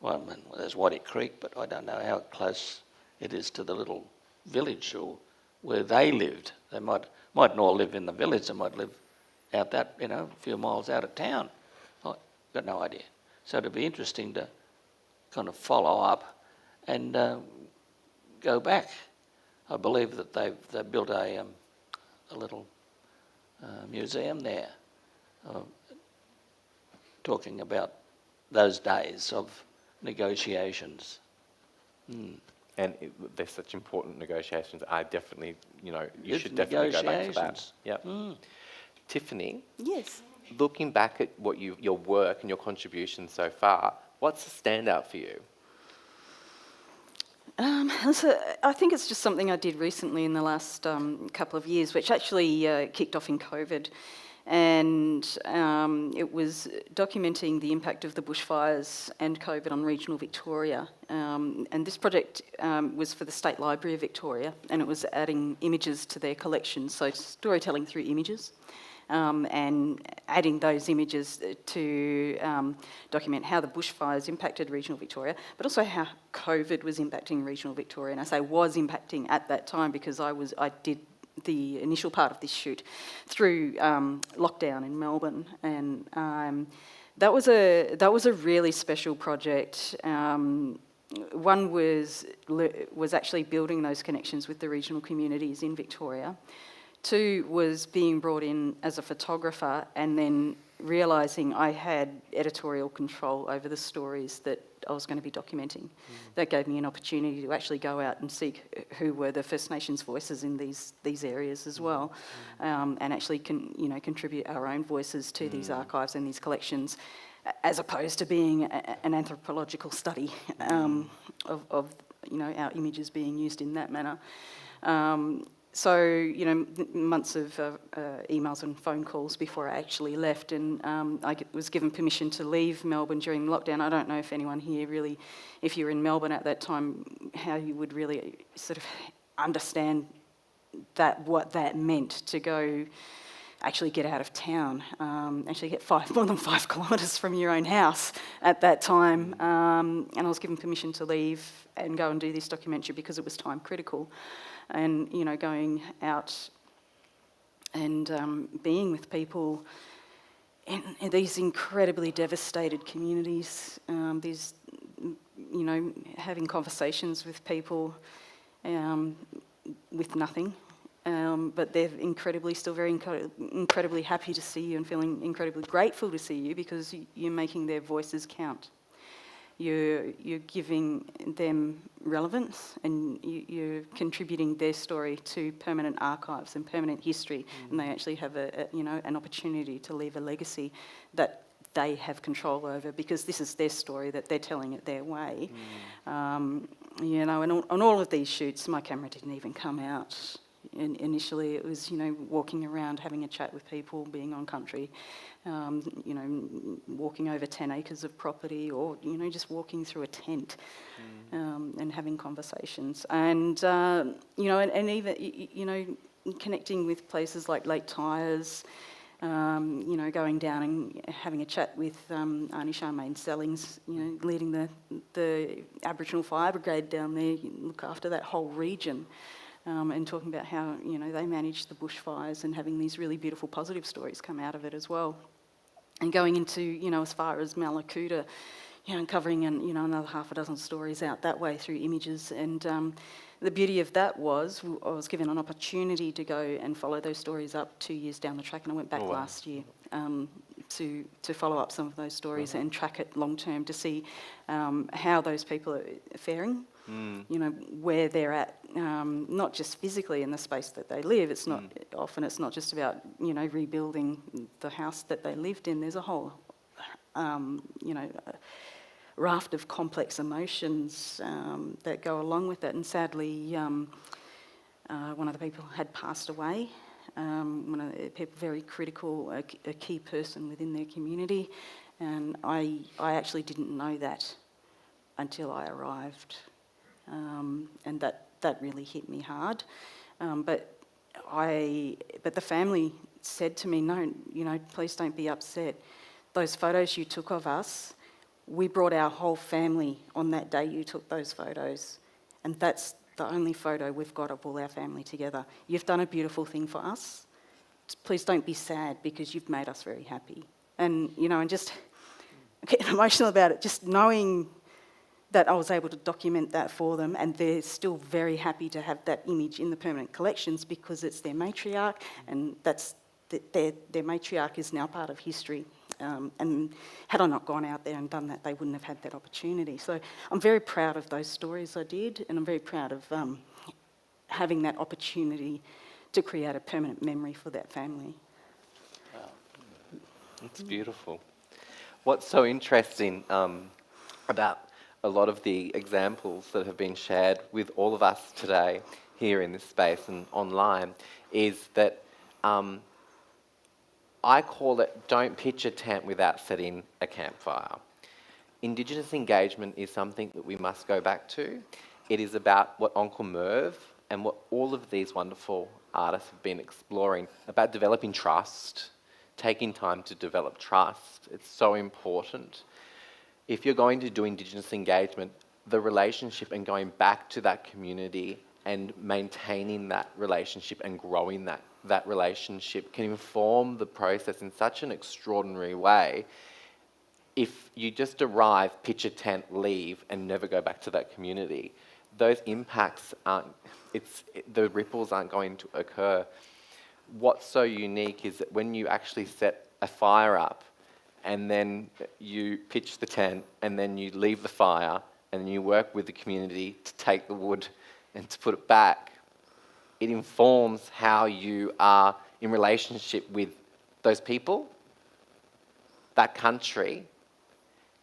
well, I mean, there's Wattie Creek, but I don't know how close it is to the little village or where they lived. They mightn't all live in the village, they might live out that, a few miles out of town. I've got no idea. So it'd be interesting to kind of follow up and go back. I believe that they've built a little museum there, talking about those days of negotiations. And there's such important negotiations. I definitely, you It's should definitely go back to that. negotiations. Yep. Tiffany, Yes. looking back at what your work and your contribution so far, what's the standout for you? So I think it's just something I did recently in the last couple of years, which actually kicked off in COVID. And it was documenting the impact of the bushfires and COVID on regional Victoria. And this project was for the State Library of Victoria, and it was adding images to their collection, so storytelling through images. And adding those images to document how the bushfires impacted regional Victoria, but also how COVID was impacting regional Victoria. And I say was impacting at that time because I did the initial part of this shoot through lockdown in Melbourne, and that was a really special project. One was actually building those connections with the regional communities in Victoria. Two was being brought in as a photographer and then realising I had editorial control over the stories that I was going to be documenting. That gave me an opportunity to actually go out and seek who were the First Nations voices in these areas as well, and actually contribute our own voices to these archives and these collections, as opposed to being an anthropological study of our images being used in that manner. So, months of emails and phone calls before I actually left, and I was given permission to leave Melbourne during lockdown. I don't know if anyone here really, if you're in Melbourne at that time, how you would really sort of understand what that meant to go actually get out of town, actually get more than 5 kilometres from your own house at that time. And I was given permission to leave and go and do this documentary because it was time critical. And, you know, going out and being with people in these incredibly devastated communities, these, you know, having conversations with people with nothing. But they're still very incredibly happy to see you and feeling incredibly grateful to see you because you're making their voices count. You're giving them relevance and you're contributing their story to permanent archives and permanent history, and they actually have an opportunity to leave a legacy that they have control over because this is their story that they're telling it their way. You know, and on all of these shoots, my camera didn't even come out. Initially, it was, you know, walking around, having a chat with people, being on country, you know, walking over 10 acres of property or, you know, just walking through a tent and having conversations. And, you know, and even, you know, connecting with places like Lake Tyers, you know, going down and having a chat with Arnie Charmaine Sellings, you know, leading the Aboriginal Fire Brigade down there, look after that whole region. And talking about how, you know, they manage the bushfires and having these really beautiful positive stories come out of it as well. And going into, you know, as far as Malakuta, you know, and covering, you know, another half a dozen stories out that way through images. And the beauty of that was I was given an opportunity to go and follow those stories up 2 years down the track, and I went back last year to follow up some of those stories and track it long term to see how those people are faring. You know, where they're at, not just physically in the space that they live. It's not often it's not just about, you know, rebuilding the house that they lived in. There's a whole, you know, raft of complex emotions that go along with it. And sadly, one of the people had passed away. One of the people very critical, a key person within their community, and I actually didn't know that until I arrived. And that really hit me hard. But the family said to me, no, you know, please don't be upset. Those photos you took of us, we brought our whole family on that day you took those photos. And that's the only photo we've got of all our family together. You've done a beautiful thing for us. Please don't be sad because you've made us very happy. And, you know, and just getting emotional about it, just knowing that I was able to document that for them, and they're still very happy to have that image in the permanent collections because it's their matriarch, and that's their matriarch is now part of history. And had I not gone out there and done that, they wouldn't have had that opportunity. So I'm very proud of those stories I did, and I'm very proud of having that opportunity to create a permanent memory for that family. Wow. It's beautiful. What's so interesting about a lot of the examples that have been shared with all of us today here in this space and online is that I call it don't pitch a tent without setting a campfire. Indigenous engagement is something that we must go back to. It is about what Uncle Merv and what all of these wonderful artists have been exploring, about developing trust, taking time to develop trust. It's so important. If you're going to do Indigenous engagement, the relationship and going back to that community and maintaining that relationship and growing that relationship can inform the process in such an extraordinary way. If you just arrive, pitch a tent, leave, and never go back to that community, those impacts the ripples aren't going to occur. What's so unique is that when you actually set a fire up, and then you pitch the tent, and then you leave the fire, and then you work with the community to take the wood and to put it back, it informs how you are in relationship with those people, that country,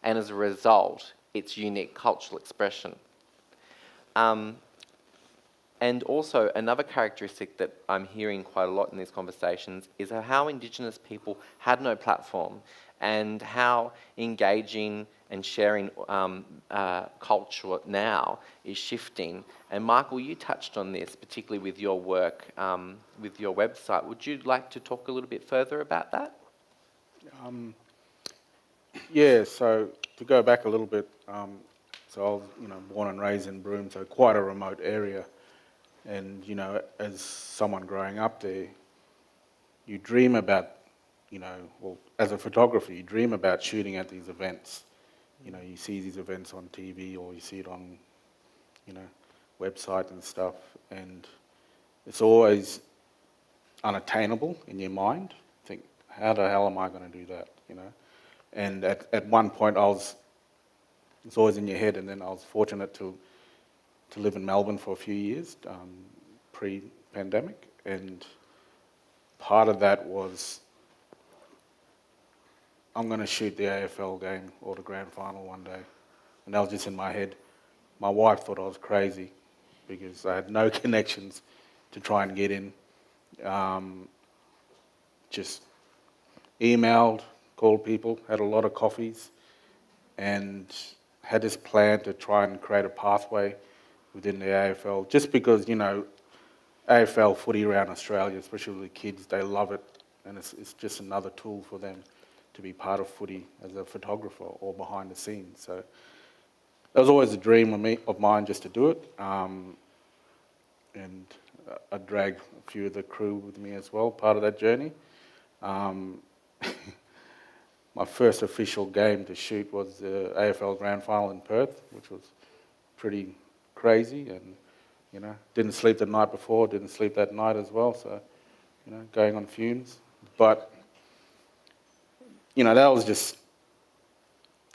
and as a result, its unique cultural expression. And also, another characteristic that I'm hearing quite a lot in these conversations is how Indigenous people had no platform and how engaging and sharing culture now is shifting. And Michael, you touched on this, particularly with your work, with your website. Would you like to talk a little bit further about that? Yeah, so to go back a little bit, so I was, born and raised in Broome, so quite a remote area. And, as someone growing up there, you dream about, well, as a photographer, you dream about shooting at these events. You see these events on TV or you see it on, website and stuff, and it's always unattainable in your mind. Think, how the hell am I going to do that, And at one point it's always in your head, and then I was fortunate to live in Melbourne for a few years, pre-pandemic, and part of that was I'm going to shoot the AFL game or the grand final one day, and that was just in my head. My wife thought I was crazy because I had no connections to try and get in. Just emailed, called people, had a lot of coffees, and had this plan to try and create a pathway within the AFL, just because, AFL footy around Australia, especially with the kids, they love it, and it's just another tool for them to be part of footy as a photographer or behind the scenes. So that was always a dream of mine just to do it, and I dragged a few of the crew with me as well, part of that journey. My first official game to shoot was the AFL Grand Final in Perth, which was pretty crazy, and didn't sleep the night before, didn't sleep that night as well, so going on fumes. But that was just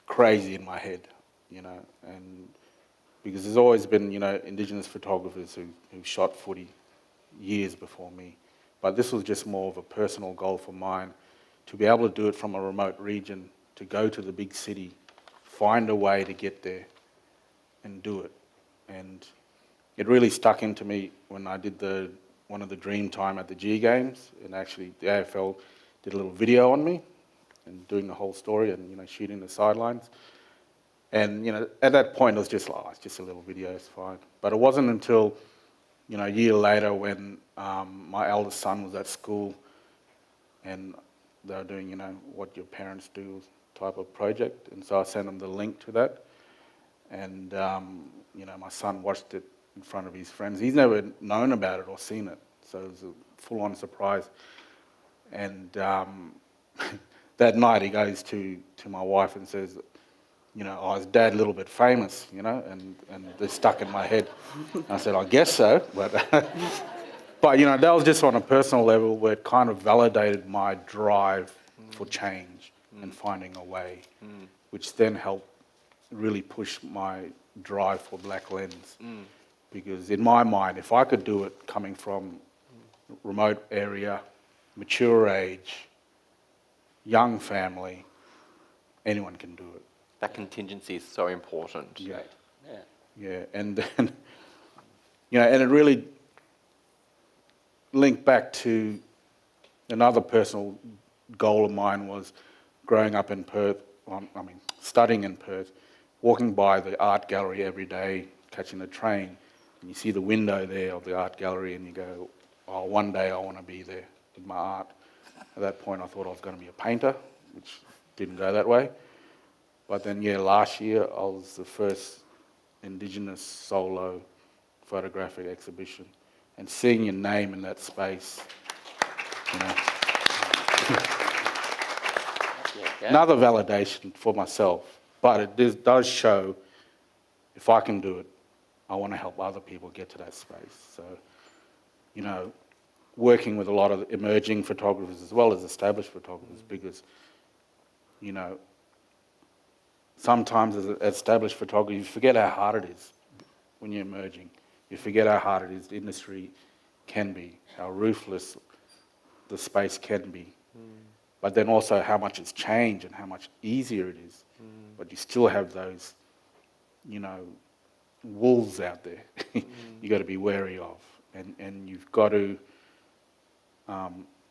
crazy in my head, and because there's always been Indigenous photographers who shot footy years before me, but this was just more of a personal goal for mine, to be able to do it from a remote region, to go to the big city, find a way to get there and do it. And it really stuck into me when I did one of the Dream Time at the G Games, and actually the AFL did a little video on me and doing the whole story and shooting the sidelines. And at that point it was just like, oh, it's just a little video, it's fine. But it wasn't until a year later when my eldest son was at school and they were doing, what your parents do type of project. And so I sent them the link to that. And, my son watched it in front of his friends. He's never known about it or seen it. So it was a full-on surprise. And that night he goes to my wife and says, oh, is Dad a little bit famous, and they're stuck in my head. And I said, I guess so, but but that was just on a personal level where it kind of validated my drive for change and finding a way, which then helped really push my drive for Black Lens. Because in my mind, if I could do it coming from remote area, mature age, young family, anyone can do it. That contingency is so important. Yeah. Yeah. Yeah, and then, and it really linked back to another personal goal of mine was growing up in Perth, studying in Perth, walking by the art gallery every day, catching the train, and you see the window there of the art gallery and you go, oh, one day I want to be there with my art. At that point I thought I was going to be a painter, which didn't go that way. But then, last year I was the first Indigenous solo photographic exhibition, and seeing your name in that space, another validation for myself. But it does show, if I can do it, I want to help other people get to that space. So, working with a lot of emerging photographers as well as established photographers, because, sometimes as an established photographer, you forget how hard it is when you're emerging. You forget how hard it is the industry can be, how ruthless the space can be. But then also how much it's changed and how much easier it is. But you still have those, wolves out there you got to be wary of. And you've got to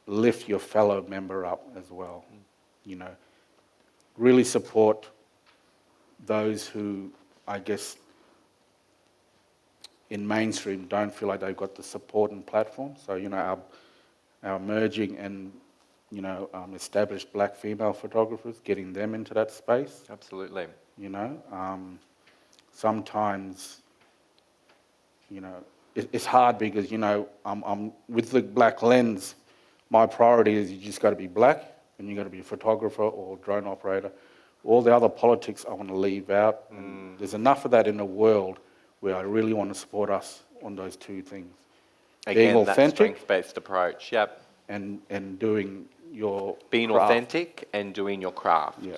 lift your fellow member up as well. really support those who, I guess, in mainstream don't feel like they've got the support and platform. So, our emerging and, established black female photographers, getting them into that space, Absolutely. Sometimes, it's hard because, I'm with the black lens, my priority is you just got to be black and you got to be a photographer or drone operator. All the other politics I want to leave out. And there's enough of that in the world where I really want to support us on those two things. Again, Being that authentic strength-based approach. Yep. and doing your Being craft. authentic and doing your craft. Yeah.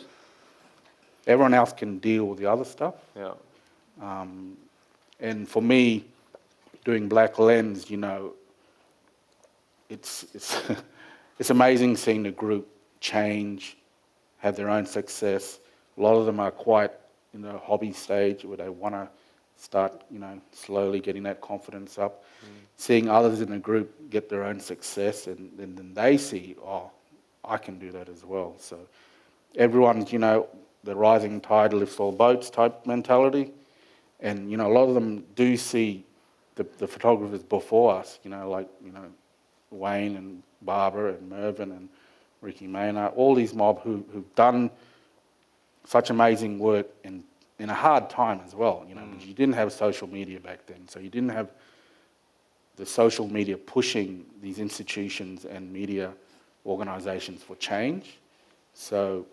Everyone else can deal with the other stuff. Yeah. And for me, doing Black Lens, it's it's amazing seeing the group change, have their own success. A lot of them are quite in the hobby stage where they want to start, slowly getting that confidence up. Seeing others in the group get their own success, and then they see, oh, I can do that as well. So everyone's, the rising tide lifts all boats type mentality. And, a lot of them do see the photographers before us, Wayne and Barbara and Mervyn and Ricky Maynard, all these mob who've done such amazing work in a hard time as well, because you didn't have social media back then. So you didn't have the social media pushing these institutions and media organisations for change. So,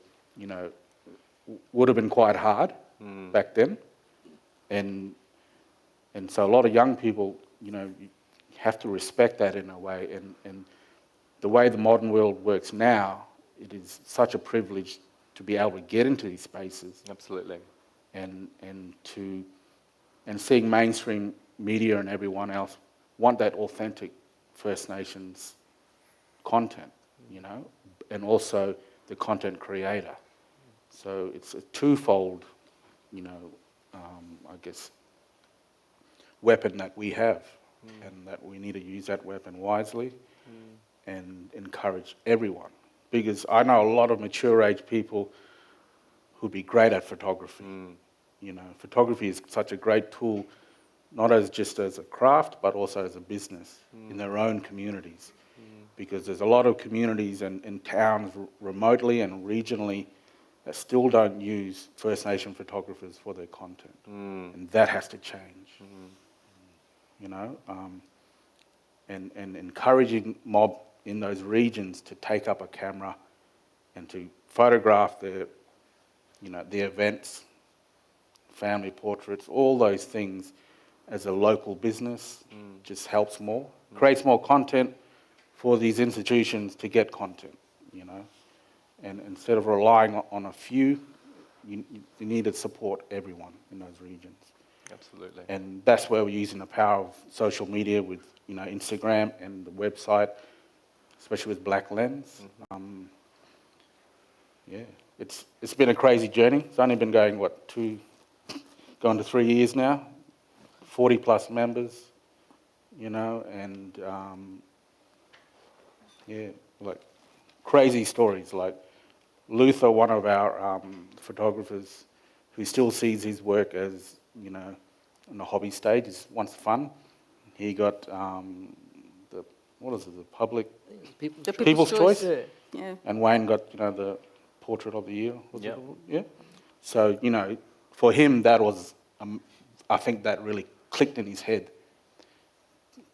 would have been quite hard back then. And so a lot of young people, you have to respect that in a way. And the way the modern world works now, it is such a privilege to be able to get into these spaces. Absolutely. And seeing mainstream media and everyone else want that authentic First Nations content, and also the content creator. So it's a twofold, I guess, weapon that we have, and that we need to use that weapon wisely and encourage everyone. Because I know a lot of mature age people who'd be great at photography. Photography is such a great tool, not just as a craft, but also as a business in their own communities. Because there's a lot of communities and towns remotely and regionally that still don't use First Nation photographers for their content. And that has to change. And encouraging mob in those regions to take up a camera and to photograph the events, family portraits, all those things as a local business just helps more, creates more content for these institutions to get content, And instead of relying on a few, you need to support everyone in those regions. Absolutely. And that's where we're using the power of social media with, Instagram and the website, especially with Black Lens. It's been a crazy journey. It's only been going, going to 3 years now, 40 plus members, and crazy stories. Like Luther, one of our photographers, who still sees his work as, on the hobby stage, is wants fun. He got the public People's Choice, Yeah. and Wayne got the Portrait of the Year. Yep. Yeah. So for him that was, I think that really clicked in his head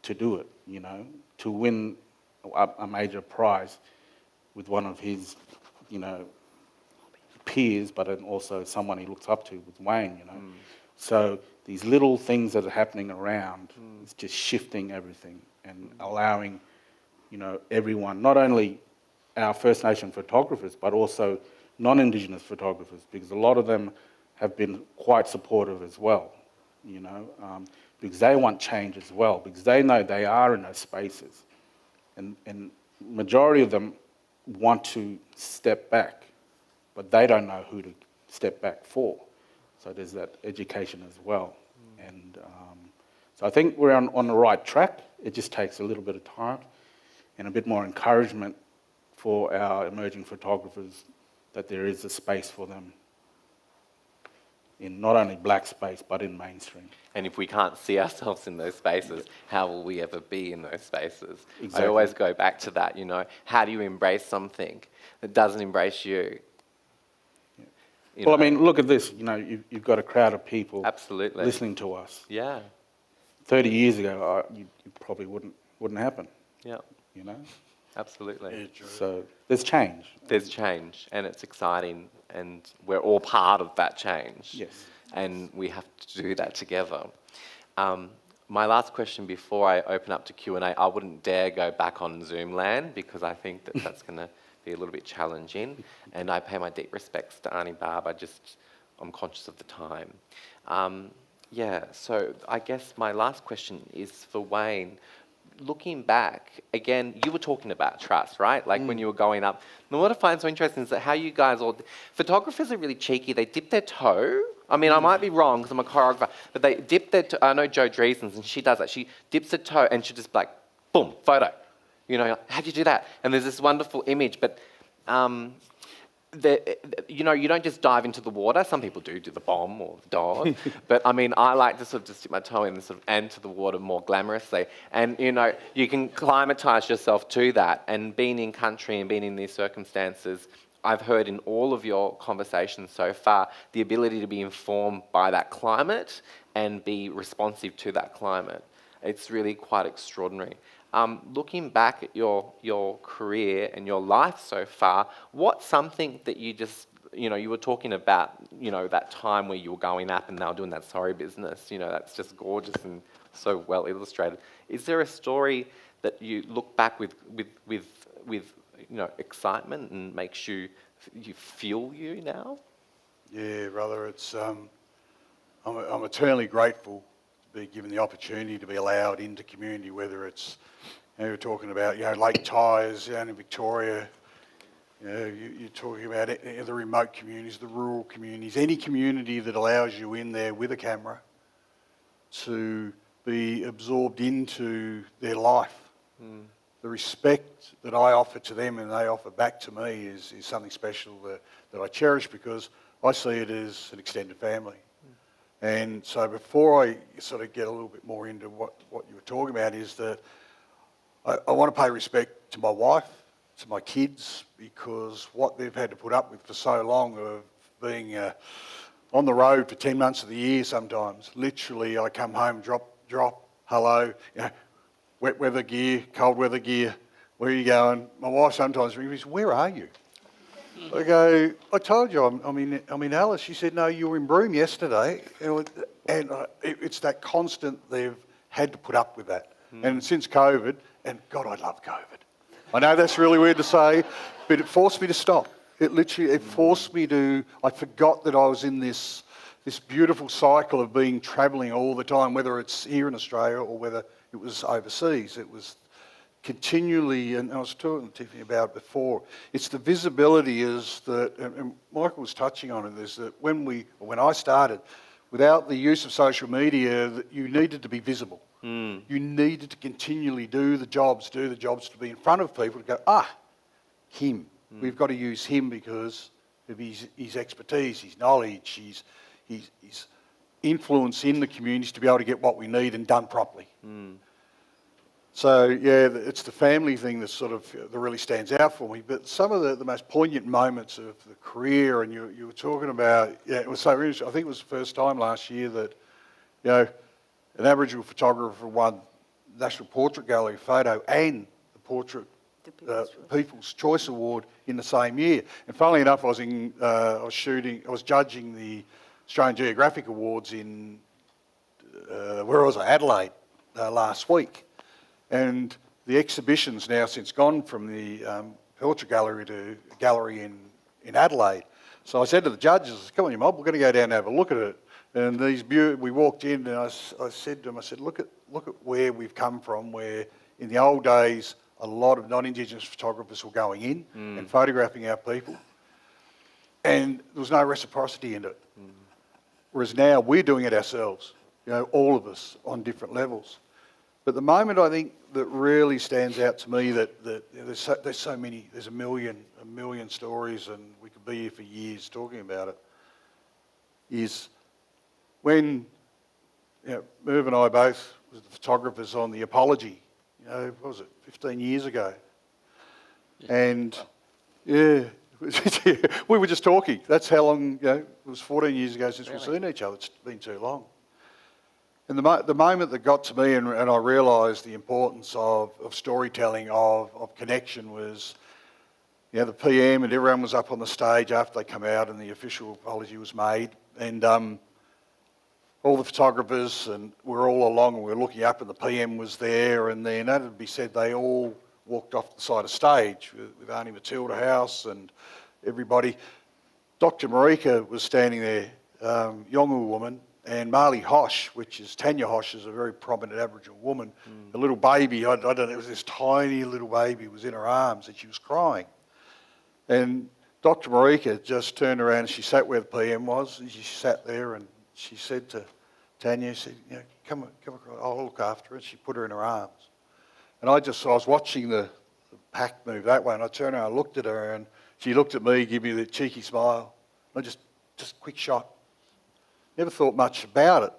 to do it. To win a major prize with one of his peers, but then also someone he looks up to with Wayne. So these little things that are happening around, it's just shifting everything and allowing, everyone, not only our First Nation photographers, but also non-Indigenous photographers, because a lot of them have been quite supportive as well, because they want change as well, because they know they are in those spaces. And majority of them want to step back, but they don't know who to step back for. So there's that education as well. And so I think we're on the right track. It just takes a little bit of time and a bit more encouragement for our emerging photographers that there is a space for them in not only black space, but in mainstream. And if we can't see ourselves in those spaces, how will we ever be in those spaces? I Exactly. always go back to that, you know, how do you embrace something that doesn't embrace you? You Well, I know? mean, look at this. You know, you've got a crowd of people Absolutely. listening to us. Yeah, 30 years ago, you probably wouldn't happen, yeah, you know? absolutely. So there's change. There's change, and it's exciting, and we're all part of that change. Yes. And we have to do that together. My last question before I open up to Q&A, I wouldn't dare go back on Zoom land because I think that that's going to be a little bit challenging. And I pay my deep respects to Arnie Barb. I'm conscious of the time. Yeah, so I guess my last question is for Wayne. Looking back, again, you were talking about trust, right? Like when you were going up. And what I find so interesting is that how you guys all... Photographers are really cheeky. They dip their toe. I mean, I might be wrong because I'm a choreographer, but they dip their toe. I know Jo Driesens, and she does that. She dips her toe and she just like, boom, photo. You know, how'd you do that? And there's this wonderful image, but... you know, you don't just dive into the water. Some people do the bomb or the dog. But I mean, I like to sort of just dip my toe in and sort of enter the water more glamorously. And, you know, you can climatise yourself to that. And being in country and being in these circumstances, I've heard in all of your conversations so far, the ability to be informed by that climate and be responsive to that climate. It's really quite extraordinary. Looking back at your career and your life so far, what's something that you just, you know, you were talking about, you know, that time where you were going up and they were doing that sorry business, you know, that's just gorgeous and so well illustrated. Is there a story that you look back with you know, excitement and makes you feel you now? Yeah, brother, it's I'm eternally grateful to be given the opportunity to be allowed into community, whether it's, you know, you're talking about, you know, Lake Tyers down in Victoria, you know, you're talking about the remote communities, the rural communities, any community that allows you in there with a camera to be absorbed into their life. The respect that I offer to them and they offer back to me is something special that I cherish because I see it as an extended family. And so before I sort of get a little bit more into what you were talking about is that I want to pay respect to my wife, to my kids, because what they've had to put up with for so long of being on the road for 10 months of the year sometimes. Literally, I come home, drop, hello, you know, wet weather gear, cold weather gear, where are you going? My wife sometimes rings me, says, where are you? I go, I told you I'm in Alice. She said, no, you were in Broome yesterday. And it's that constant, they've had to put up with that. And since COVID, and God, I love COVID. I know that's really weird to say, but it forced me to stop. It forced me to, I forgot that I was in this beautiful cycle of travelling all the time, whether it's here in Australia or whether it was overseas. It was continually, and I was talking to Tiffany about it before, it's the visibility is that, and Michael was touching on it, is that when I started, without the use of social media, you needed to be visible. You needed to continually do the jobs to be in front of people to go, him. We've got to use him because of his expertise, his knowledge, his influence in the communities to be able to get what we need and done properly. So, yeah, it's the family thing that that really stands out for me. But some of the most poignant moments of the career, and you were talking about, it was so interesting. I think it was the first time last year that, you know, an Aboriginal photographer won National Portrait Gallery photo and the Portrait People's Choice Award in the same year. And funnily enough, I was judging the Australian Geographic Awards in Adelaide last week. And the exhibition's now since gone from the Portrait Gallery to a gallery in Adelaide. So I said to the judges, come on, you mob, we're going to go down and have a look at it. And we walked in and I said to them, look at where we've come from, where in the old days, a lot of non-Indigenous photographers were going in and photographing our people. And there was no reciprocity in it. Whereas now we're doing it ourselves, you know, all of us on different levels. But the moment I think that really stands out to me that there's so many, there's a million stories, and we could be here for years talking about it, is when Merv and I both was the photographers on the Apology, what was it, 15 years ago? And yeah, we were just talking. That's how long, it was 14 years ago since we've seen each other. It's been too long. And the moment that got to me and I realised the importance of storytelling, of connection was, the PM and everyone was up on the stage after they come out and the official apology was made. And all the photographers and we're all along and we're looking up and the PM was there, and then that would be said, they all walked off the side of stage with Auntie Matilda House and everybody. Dr. Marika was standing there, Yolngu woman, and Marley Hosh, which is Tanya Hosh, is a very prominent Aboriginal woman. A little baby, I don't know, it was this tiny little baby was in her arms and she was crying. And Dr. Marika just turned around and she sat where the PM was, and she sat there and she said to Tanya, she said, come across, I'll look after her, and she put her in her arms. And I was watching the pack move that way, and I turned around and looked at her, and she looked at me, gave me the cheeky smile. I just quick shot. Never thought much about it.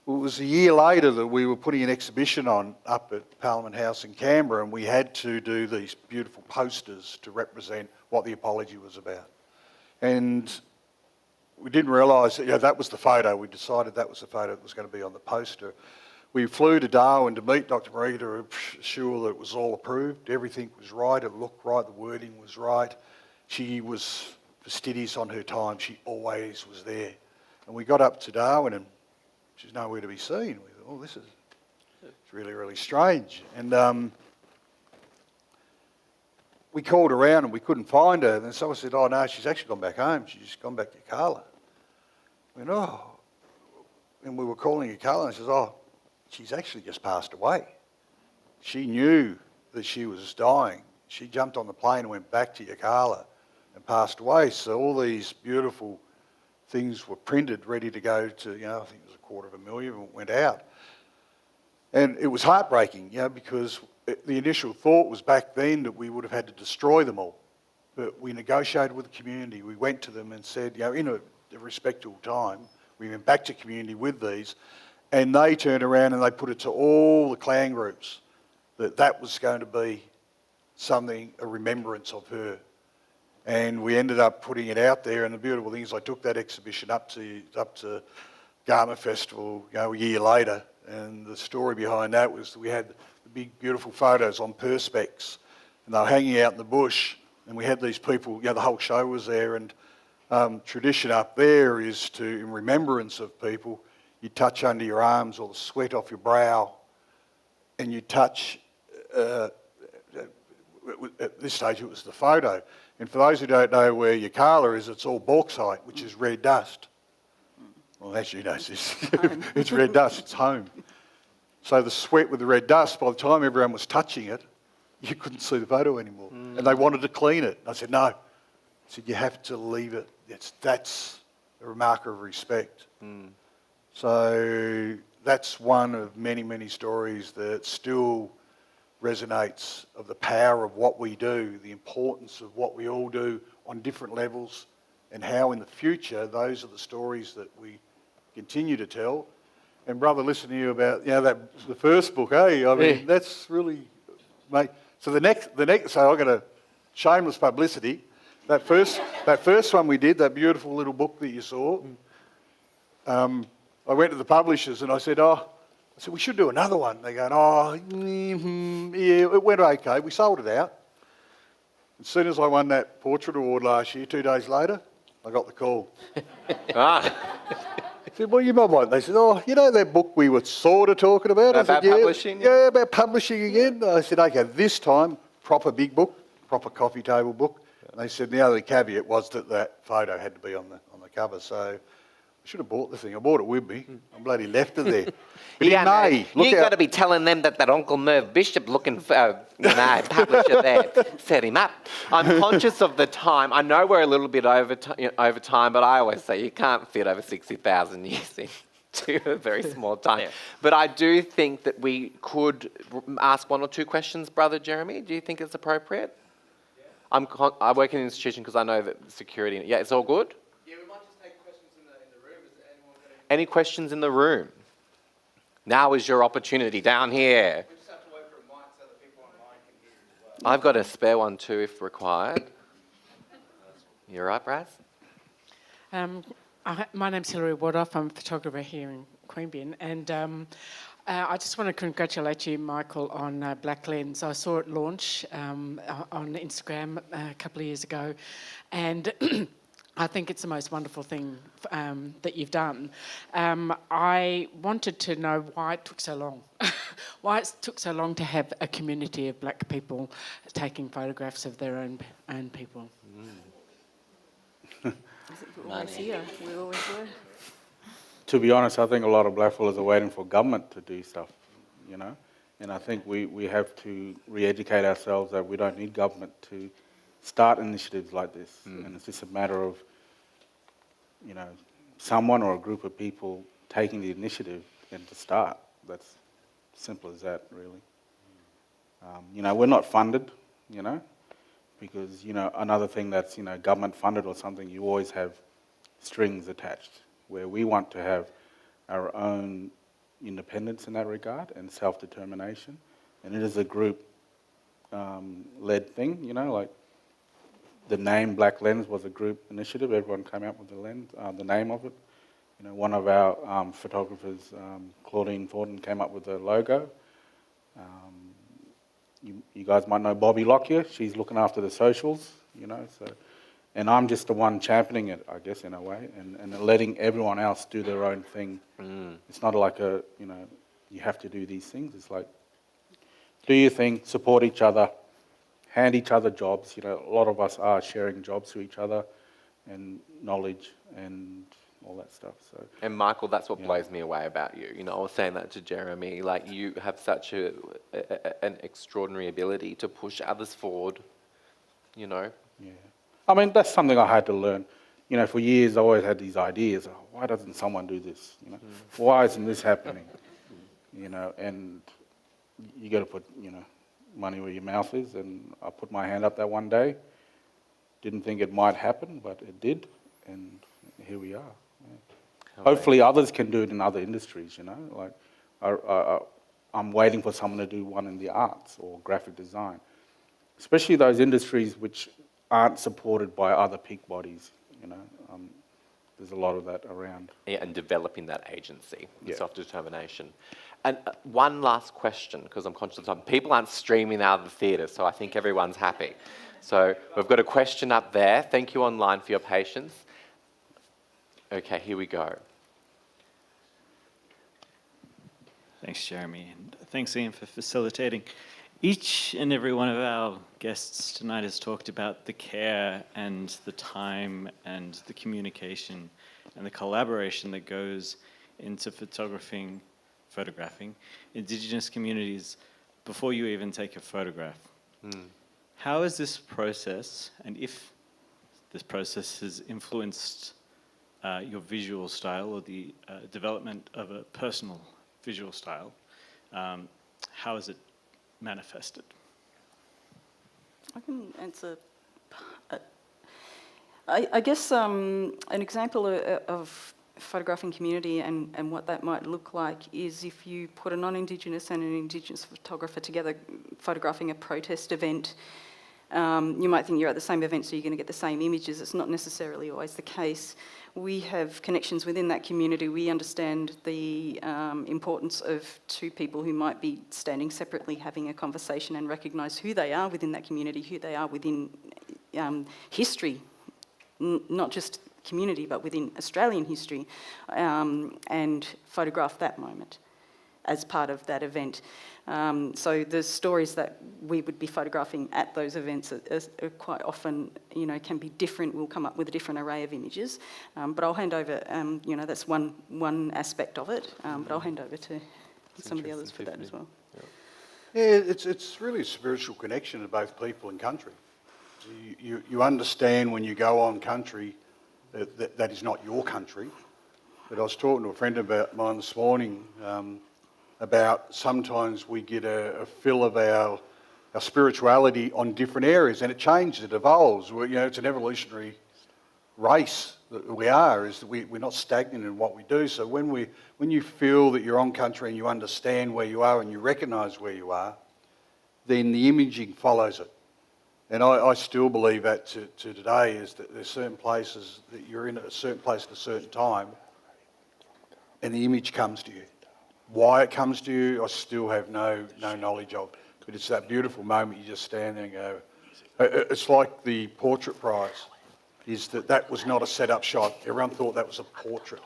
It was a year later that we were putting an exhibition on up at Parliament House in Canberra, and we had to do these beautiful posters to represent what the apology was about. And we didn't realise that that was the photo. We decided that was the photo that was going to be on the poster. We flew to Darwin to meet Dr. Marika to assure that it was all approved. Everything was right, it looked right, the wording was right. She was fastidious on her time. She always was there. And we got up to Darwin and she's nowhere to be seen. We thought, this is really, really strange. And we called around and we couldn't find her. And then someone said, oh no, she's actually gone back home. She's just gone back to Yirrkala. We went, oh. And we were calling Yirrkala and she says, oh, she's actually just passed away. She knew that she was dying. She jumped on the plane and went back to Yirrkala and passed away. So all these beautiful things were printed, ready to go to, I think it was 250,000 went out. And it was heartbreaking, because the initial thought was back then that we would have had to destroy them all. But we negotiated with the community. We went to them and said, in a respectable time, we went back to community with these, and they turned around and they put it to all the clan groups that was going to be something, a remembrance of her. And we ended up putting it out there, and the beautiful thing is I took that exhibition up to Garma Festival a year later, and the story behind that was that we had the big beautiful photos on perspex, and they were hanging out in the bush, and we had these people, the whole show was there, and tradition up there is to, in remembrance of people, you touch under your arms or the sweat off your brow, and you touch, at this stage it was the photo. And for those who don't know where Yirrkala is, it's all bauxite, which is red dust. Well, actually, no, it's red dust, it's home. So the sweat with the red dust, by the time everyone was touching it, you couldn't see the photo anymore. And they wanted to clean it. I said, no. I said, you have to leave it. That's a remark of respect. So that's one of many, many stories that still resonates of the power of what we do, the importance of what we all do on different levels, and how in the future those are the stories that we continue to tell. And brother, listen to you about the first book, I mean, that's really, mate. So the next, so I got a shameless publicity. That first one we did, that beautiful little book that you saw. I went to the publishers and I said, we should do another one. They're going, yeah, it went okay. We sold it out. As soon as I won that portrait award last year, 2 days later, I got the call. I said, well, you might want. They said, that book we were sort of talking about? About publishing? Yeah, about publishing again. I said, okay, this time, proper big book, proper coffee table book. And they said the only caveat was that photo had to be on the cover. So I should have bought the thing. I bought it with me. I bloody left it there. But in May, you've got to be telling them that Uncle Merv Bishop looking for publisher there set him up. I'm conscious of the time. I know we're a little bit over time, but I always say you can't fit over 60,000 years to a very small time. But I do think that we could ask one or two questions, Brother Jeremy. Do you think it's appropriate? I work in an institution because I know that security... Yeah, it's all good? Yeah, we might just take questions in the room. Is there anyone got any questions in the room? Now is your opportunity down here. We just have to wait for a mic so that people online can hear as well. I've got a spare one too if required. You all right, Braz? My name's Hilary Wardoff. I'm a photographer here in Queanbeyan, and I just want to congratulate you, Michael, on Black Lens. I saw it launch on Instagram a couple of years ago, and I think it's the most wonderful thing that you've done. I wanted to know why it took so long. Why it took so long to have a community of black people taking photographs of their own people. We're always here. We always were. To be honest, I think a lot of blackfellas are waiting for government to do stuff, you know. And I think we have to re-educate ourselves that we don't need government to start initiatives like this. And it's just a matter of, you know, someone or a group of people taking the initiative and to start. That's simple as that, really. You know, we're not funded, you know, because, you know, another thing that's, you know, government funded or something, you always have strings attached, where we want to have our own independence in that regard and self-determination. And it is a group-led thing, you know, like the name Black Lens was a group initiative. Everyone came up with the name of it. You know, one of our photographers, Claudine Thornton, came up with the logo. You guys might know Bobby Lockyer. She's looking after the socials, you know. So, and I'm just the one championing it, I guess, in a way, and letting everyone else do their own thing. It's not like you know, you have to do these things. It's like, do your thing, support each other, hand each other jobs. You know, a lot of us are sharing jobs to each other and knowledge and all that stuff. So. And Michael, that's what blows me away about you. You know, I was saying that to Jeremy. Like, you have such an extraordinary ability to push others forward. You know. Yeah. I mean, that's something I had to learn. You know, for years I always had these ideas. Oh, why doesn't someone do this? You know, why isn't this happening? You know, and you got to put, you know, money where your mouth is. And I put my hand up that one day. Didn't think it might happen, but it did, and here we are. Yeah. Hopefully, others can do it in other industries. You know, like I'm waiting for someone to do one in the arts or graphic design, especially those industries which aren't supported by other peak bodies, you know. There's a lot of that around. Yeah, and developing that agency, self-determination. And one last question, because I'm conscious of time. People aren't streaming out of the theatre, so I think everyone's happy. So we've got a question up there. Thank you online for your patience. Okay, here we go. Thanks, Jeremy, and thanks, Ian, for facilitating. Each and every one of our guests tonight has talked about the care and the time and the communication and the collaboration that goes into photographing Indigenous communities before you even take a photograph. How is this process, and if this process has influenced your visual style or the development of a personal visual style, how is it manifested? I can answer. I guess an example of photographing community and what that might look like is if you put a non-Indigenous and an Indigenous photographer together photographing a protest event. You might think you're at the same event, so you're going to get the same images. It's not necessarily always the case. We have connections within that community. We understand the importance of two people who might be standing separately having a conversation and recognise who they are within that community, who they are within history, not just community, but within Australian history, and photograph that moment as part of that event. So the stories that we would be photographing at those events are quite often, you know, can be different. We'll come up with a different array of images. But I'll hand over, you know, that's one aspect of it. But I'll hand over to some of the others for that as well. Yeah, it's really a spiritual connection of both people and country. You understand when you go on country that is not your country, but I was talking to a friend about mine this morning about sometimes we get a fill of our spirituality on different areas, and it changes, it evolves. It's an evolutionary race that we are, is that we're not stagnant in what we do. So when you feel that you're on country and you understand where you are and you recognise where you are, then the imaging follows it. And I still believe that to today, is that there's certain places that you're in at a certain place at a certain time and the image comes to you. Why it comes to you, I still have no knowledge of. But it's that beautiful moment you just stand there and go, it's like the portrait prize, is that was not a set-up shot. Everyone thought that was a portrait.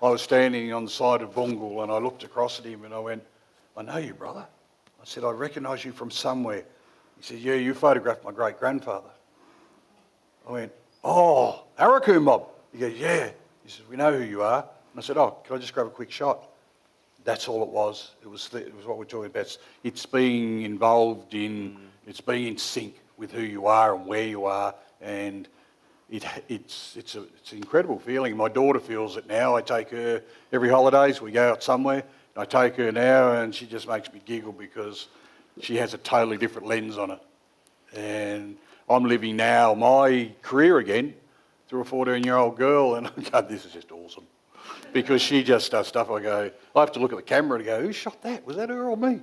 I was standing on the side of Bungle and I looked across at him and I went, I know you, brother. I said, I recognise you from somewhere. He said, yeah, you photographed my great-grandfather. I went, oh, Araku Mob. He goes, yeah. He said, we know who you are. And I said, oh, can I just grab a quick shot? That's all it was. It was what we're talking about. It's being involved in, it's being in sync with who you are and where you are, and it's an incredible feeling. My daughter feels it now. I take her every holidays. We go out somewhere. I take her now, and she just makes me giggle because she has a totally different lens on it. And I'm living now my career again through a 14-year-old girl, and God, this is just awesome. Because she just does stuff, I have to look at the camera and go, who shot that? Was that her or me?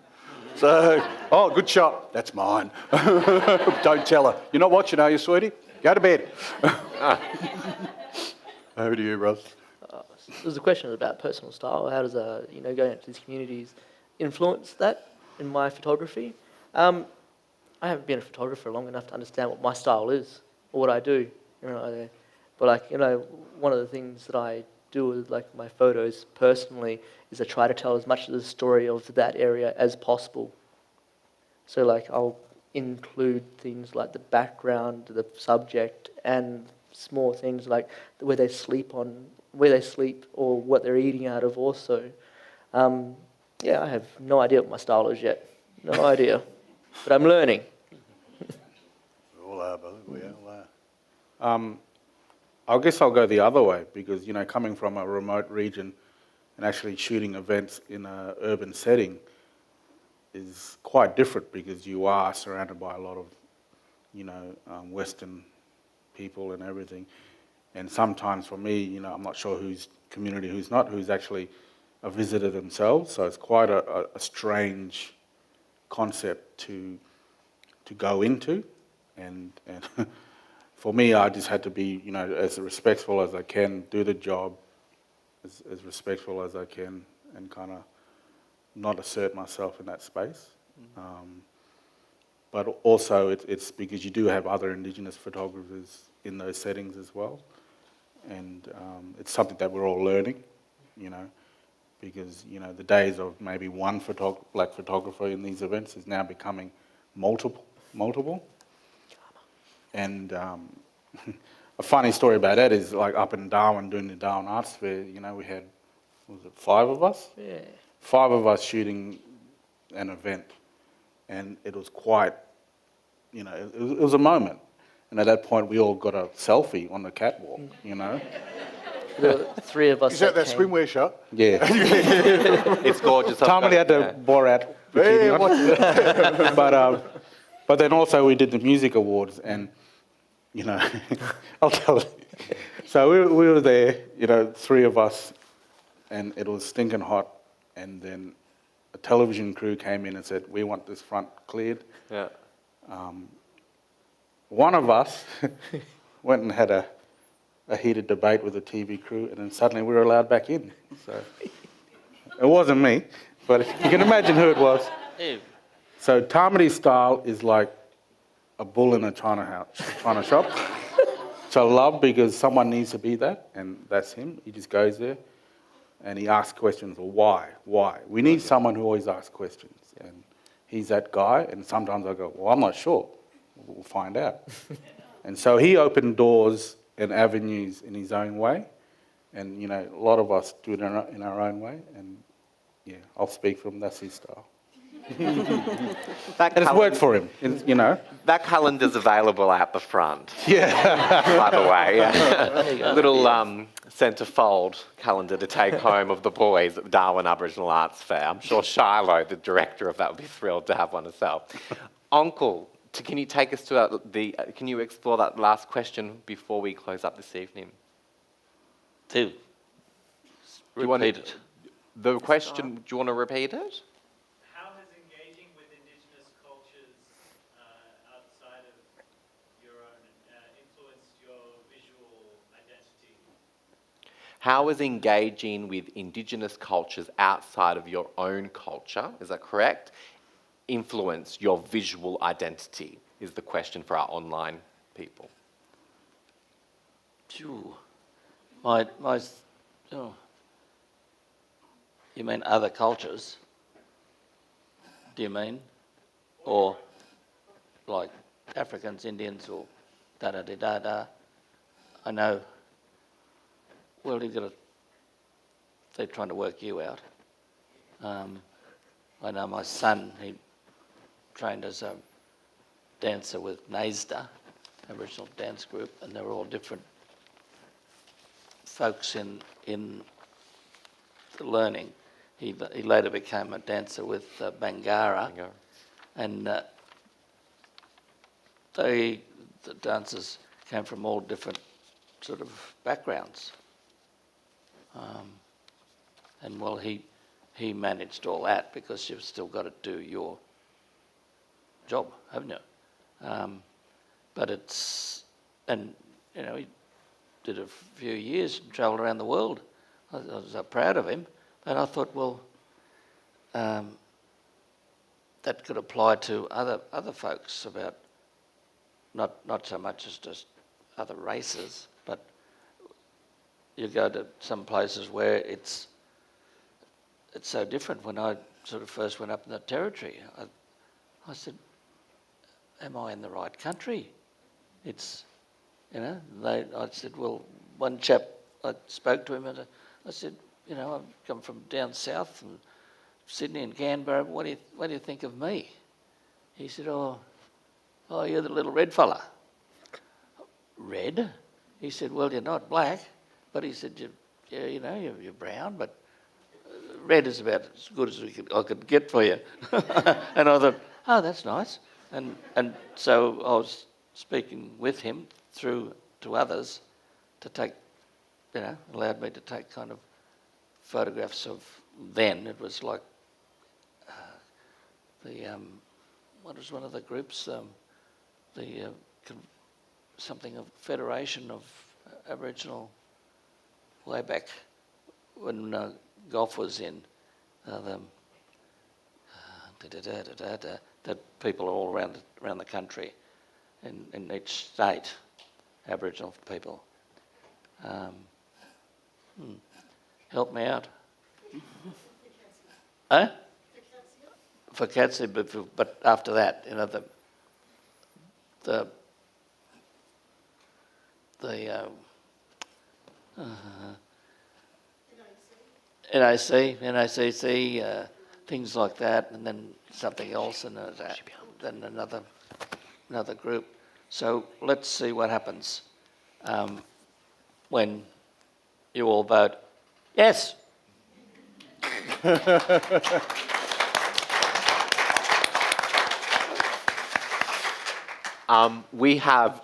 So, oh, good shot. That's mine. Don't tell her. You're not watching, are you, sweetie? Go to bed. Over to you, Russ. There's a question about personal style. How does going out to these communities influence that in my photography? I haven't been a photographer long enough to understand what my style is or what I do. But one of the things that I do with my photos personally is I try to tell as much of the story of that area as possible. So I'll include things like the background, the subject, and small things like where they sleep or what they're eating out of also. I have no idea what my style is yet. No idea. But I'm learning. We all are, brother. We all are. I guess I'll go the other way because, coming from a remote region and actually shooting events in an urban setting is quite different because you are surrounded by a lot of, Western people and everything. And sometimes for me, I'm not sure who's community, who's not, who's actually a visitor themselves. So it's quite a strange concept to go into. And for me, I just had to be, as respectful as I can, do the job as respectful as I can, and kind of not assert myself in that space. But also, it's because you do have other Indigenous photographers in those settings as well, and it's something that we're all learning, because the days of maybe one black photographer in these events is now becoming multiple. And a funny story about that is up in Darwin doing the Darwin Arts Fair, we had, was it 5 of us? Yeah. 5 of us shooting an event. And it was quite, it was a moment. And at that point, we all got a selfie on the catwalk, The 3 of us. Is that came. swimwear shot? Yeah. It's gorgeous. Tamili had the Borat bikini on. But then also we did the music awards, and I'll tell you. So we were there, 3 of us, and it was stinking hot. And then a television crew came in and said, "We want this front cleared." Yeah. One of us went and had a heated debate with the TV crew, and then suddenly we were allowed back in. So it wasn't me, but you can imagine who it was. Ew. So Tamili's style is like a bull in a china shop, which I love because someone needs to be that, and that's him. He just goes there and he asks questions. Why? We need someone who always asks questions, and he's that guy. And sometimes I go, well, I'm not sure. We'll find out. And so he opened doors and avenues in his own way, and a lot of us do it in our own way. And I'll speak for him. That's his style. That And it's worked for him, you know. That calendar's available at the front, Yeah. by the way. Yeah. There you go. A little centrefold calendar to take home of the boys at the Darwin Aboriginal Arts Fair. I'm sure Shiloh, the director of that, would be thrilled to have one herself. Uncle, can you take us to can you explore that last question before we close up this evening? Do Do you want repeat it. The question, do you want to repeat it? How has engaging with Indigenous cultures outside of your own influenced your visual identity? How is engaging with Indigenous cultures outside of your own culture, is that correct, influence your visual identity, is the question for our online people. Phew. Oh. You mean other cultures? Do you mean? Or like Africans, Indians, or da-da-da-da-da? I know, well, they're trying to work you out. I know my son, he trained as a dancer with NAISDA, Aboriginal Dance Group, and they were all different folks in the learning. He later became a dancer with Bangara, and the dancers came from all different sort of backgrounds. And well, he managed all that because you've still got to do your job, haven't you? But it's, and you know, he did a few years and travelled around the world. I was so proud of him. And I thought, well, that could apply to other folks about not so much as just other races, but you go to some places where it's so different. When I sort of first went up in the Territory, I said, am I in the right country? It's, you know, I said, well, one chap, I spoke to him and I said, you know, I've come from down south, from Sydney and Canberra. What do you think of me? He said, oh, you're the little red fella. Red? He said, well, you're not black, but he said, you're brown, but red is about as good as I could get for you. And I thought, oh, that's nice. And so I was speaking with him through to others to take, you know, allowed me to take kind of photographs of then. It was like what was one of the groups? Something of Federation of Aboriginal, way back when golf was in. That people all around the country, in each state, Aboriginal people. Help me out. Huh? For Katsi, but after that, you know, the NAC, NACC, things like that, and then something else, and then another group. So let's see what happens when you all vote yes.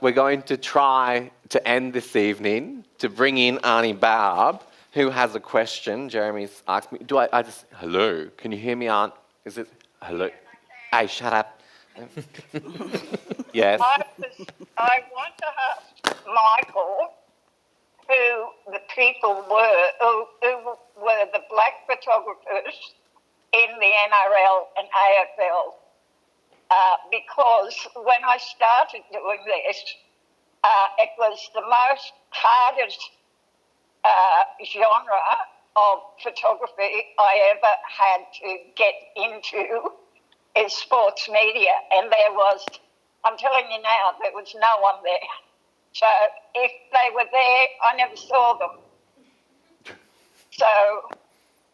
We're going to try to end this evening to bring in Arnie Baub, who has a question. Jeremy's asked me, hello, can you hear me, Aunt? Is it, hello? Hey, shut up. Yes. I want to ask Michael who the people were, who were the black photographers in the NRL and AFL. Because when I started doing this, it was the most hardest genre of photography I ever had to get into is sports media. And there was, I'm telling you now, there was no one there. So if they were there, I never saw them. So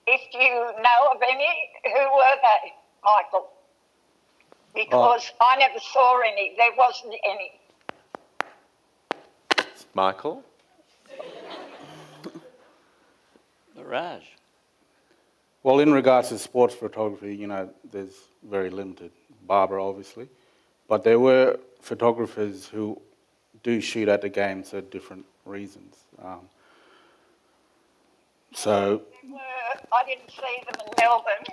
if you know of any, who were they, Michael? because I never saw any. There wasn't any. Michael? Mirage. Well, in regards to sports photography, you know, there's very limited. Barbara, obviously. But there were photographers who do shoot at the games for different reasons. So, I didn't see them in Melbourne,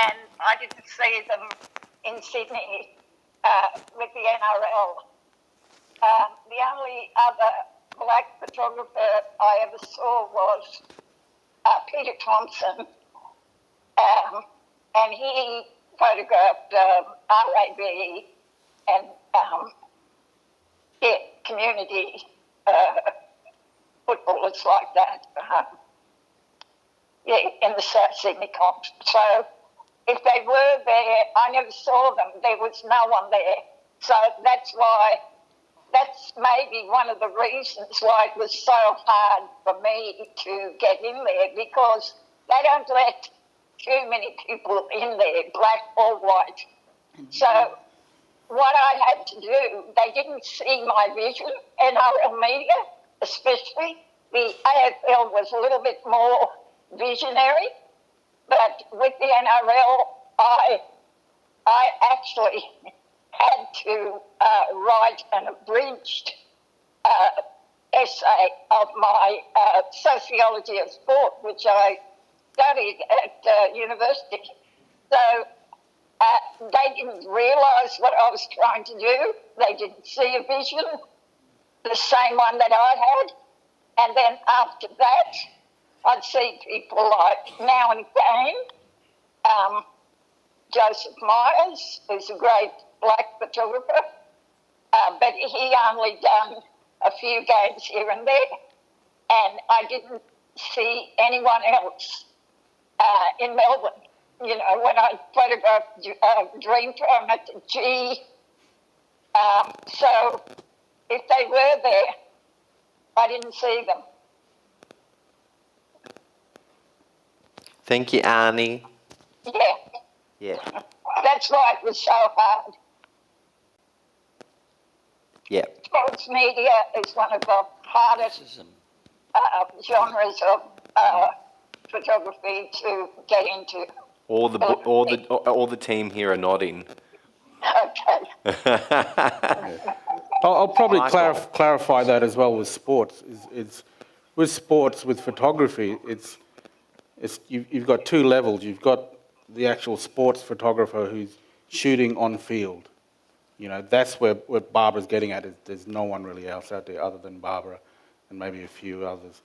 and I didn't see them in Sydney with the NRL. The only other black photographer I ever saw was Peter Thompson, and he photographed RAB and community footballers like that. In the South Sydney comps. So if they were there, I never saw them. There was no one there. So that's maybe one of the reasons why it was so hard for me to get in there, because they don't let too many people in there, black or white. So what I had to do, they didn't see my vision, NRL media especially. The AFL was a little bit more visionary, but with the NRL, I actually had to write an abridged essay of my sociology of sport, which I studied at university. So they didn't realise what I was trying to do. They didn't see a vision, the same one that I had. And then after that, I'd see people like now and again, Joseph Myers, who's a great black photographer, but he only done a few games here and there, and I didn't see anyone else in Melbourne. You know, when I photographed Dreamtime at the G, so if they were there, I didn't see them. Thank you, Arnie. Yeah. Yeah. That's why it was so hard. Yeah. Sports media is one of the hardest genres of photography to get into. All the team here are nodding. Okay. I'll probably Michael. clarify that as well with sports. It's with sports, with photography, you've got two levels. You've got the actual sports photographer who's shooting on field. You know, that's where Barbara's getting at. There's no one really else out there other than Barbara and maybe a few others.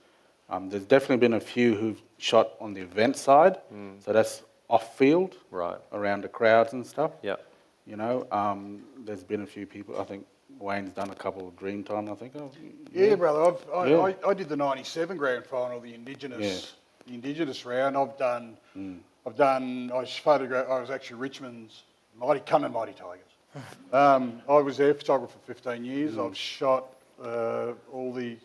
There's definitely been a few who've shot on the event side, so that's off field, Right. around the crowds and stuff. Yeah. You know, there's been a few people. I think Wayne's done a couple of Dreamtime. I think. Yeah, brother. Yeah. I did the '97 grand final, the Indigenous round. I've done. I was actually Richmond's Mighty Tigers. I was their photographer for 15 years. I've shot all the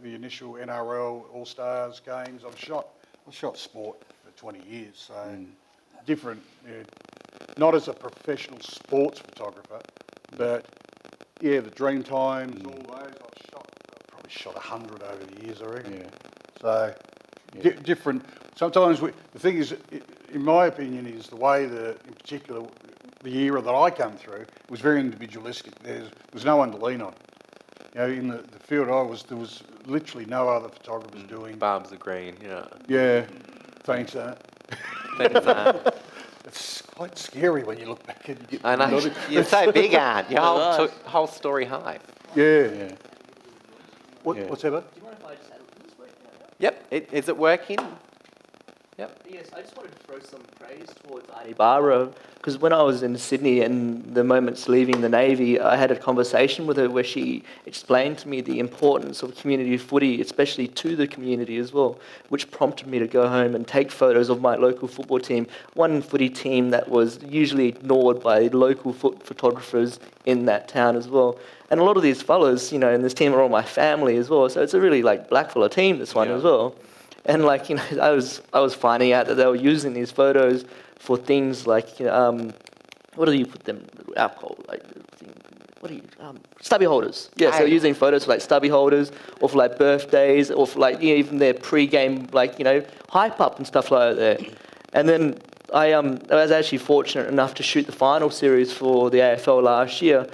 initial NRL All Stars games. I've shot sport for 20 years. So different. Not as a professional sports photographer, but yeah, the Dreamtimes, all those I've probably shot 100 over the years, I reckon. Yeah. So different. Sometimes the thing is, in my opinion, is the way that, in particular, the era that I come through was very individualistic. There was no one to lean on. You know, in the field I was, there was literally no other photographers doing. Barbs are green. Yeah. Yeah. Thanks, Thanks, Arnie. It's quite scary when you look back and you get. I know. You're so big, Ant. Your whole story high. Yeah. What's that about? Do you mind if I just add this work now? Yep. Is it working? Yep. Yes, I just wanted to throw some praise towards Arnie Barbara, because when I was in Sydney and the moments leaving the Navy, I had a conversation with her where she explained to me the importance of community footy, especially to the community as well, which prompted me to go home and take photos of my local football team, one footy team that was usually ignored by local photographers in that town as well. And a lot of these fellas, you know, in this team are all my family as well, so it's a really black fella team, this one as well. And I was finding out that they were using these photos for things like what do you put them, alcohol, like, what do you, stubby holders. Yeah, so using photos for like stubby holders, or for like birthdays, or for like, even their pre-game, like, hype up and stuff like that. And then I was actually fortunate enough to shoot the final series for the AFL last year,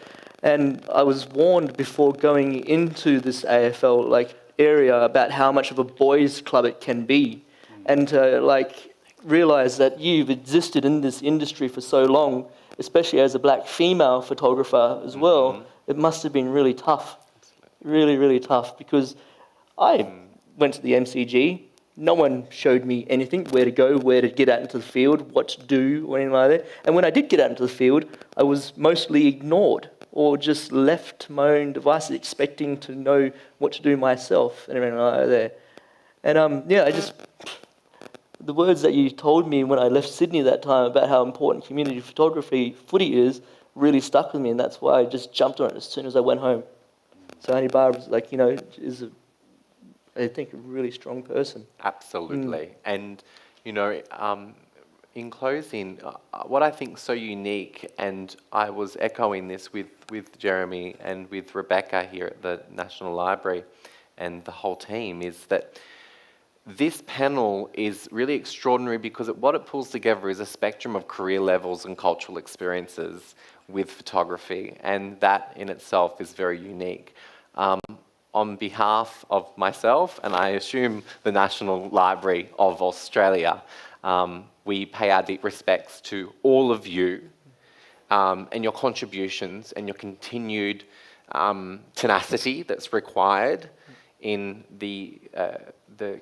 and I was warned before going into this AFL like area about how much of a boys' club it can be, and to like realise that you've existed in this industry for so long, especially as a black female photographer as well. It must have been really tough, really, really tough, because I went to the MCG. No one showed me anything, where to go, where to get out into the field, what to do, or anything like that. And when I did get out into the field, I was mostly ignored or just left to my own devices, expecting to know what to do myself and everything like that. And the words that you told me when I left Sydney that time about how important community photography, footy is, really stuck with me, and that's why I just jumped on it as soon as I went home. So Auntie Barbara's like, is I think a really strong person. Absolutely. And, in closing, what I think is so unique, and I was echoing this with Jeremy and with Rebecca here at the National Library and the whole team, is that this panel is really extraordinary because what it pulls together is a spectrum of career levels and cultural experiences with photography, and that in itself is very unique. On behalf of myself, and I assume the National Library of Australia, we pay our deep respects to all of you and your contributions and your continued tenacity that's required in the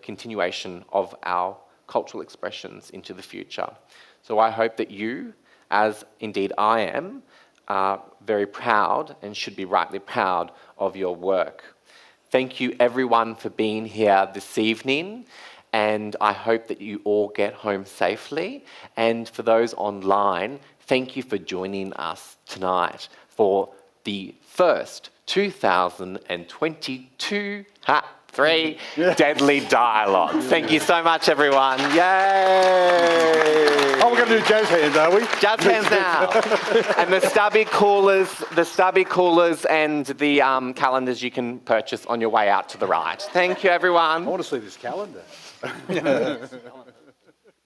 continuation of our cultural expressions into the future. So I hope that you, as indeed I am, are very proud and should be rightly proud of your work. Thank you everyone for being here this evening, and I hope that you all get home safely. And for those online, thank you for joining us tonight for the first 2022 Deadly Dialogues. Thank you so much, everyone. Yay! Oh, we're going to do jazz hands, are we? Jazz hands now. And the stubby coolers and the calendars you can purchase on your way out to the right. Thank you, everyone. I want to see this calendar.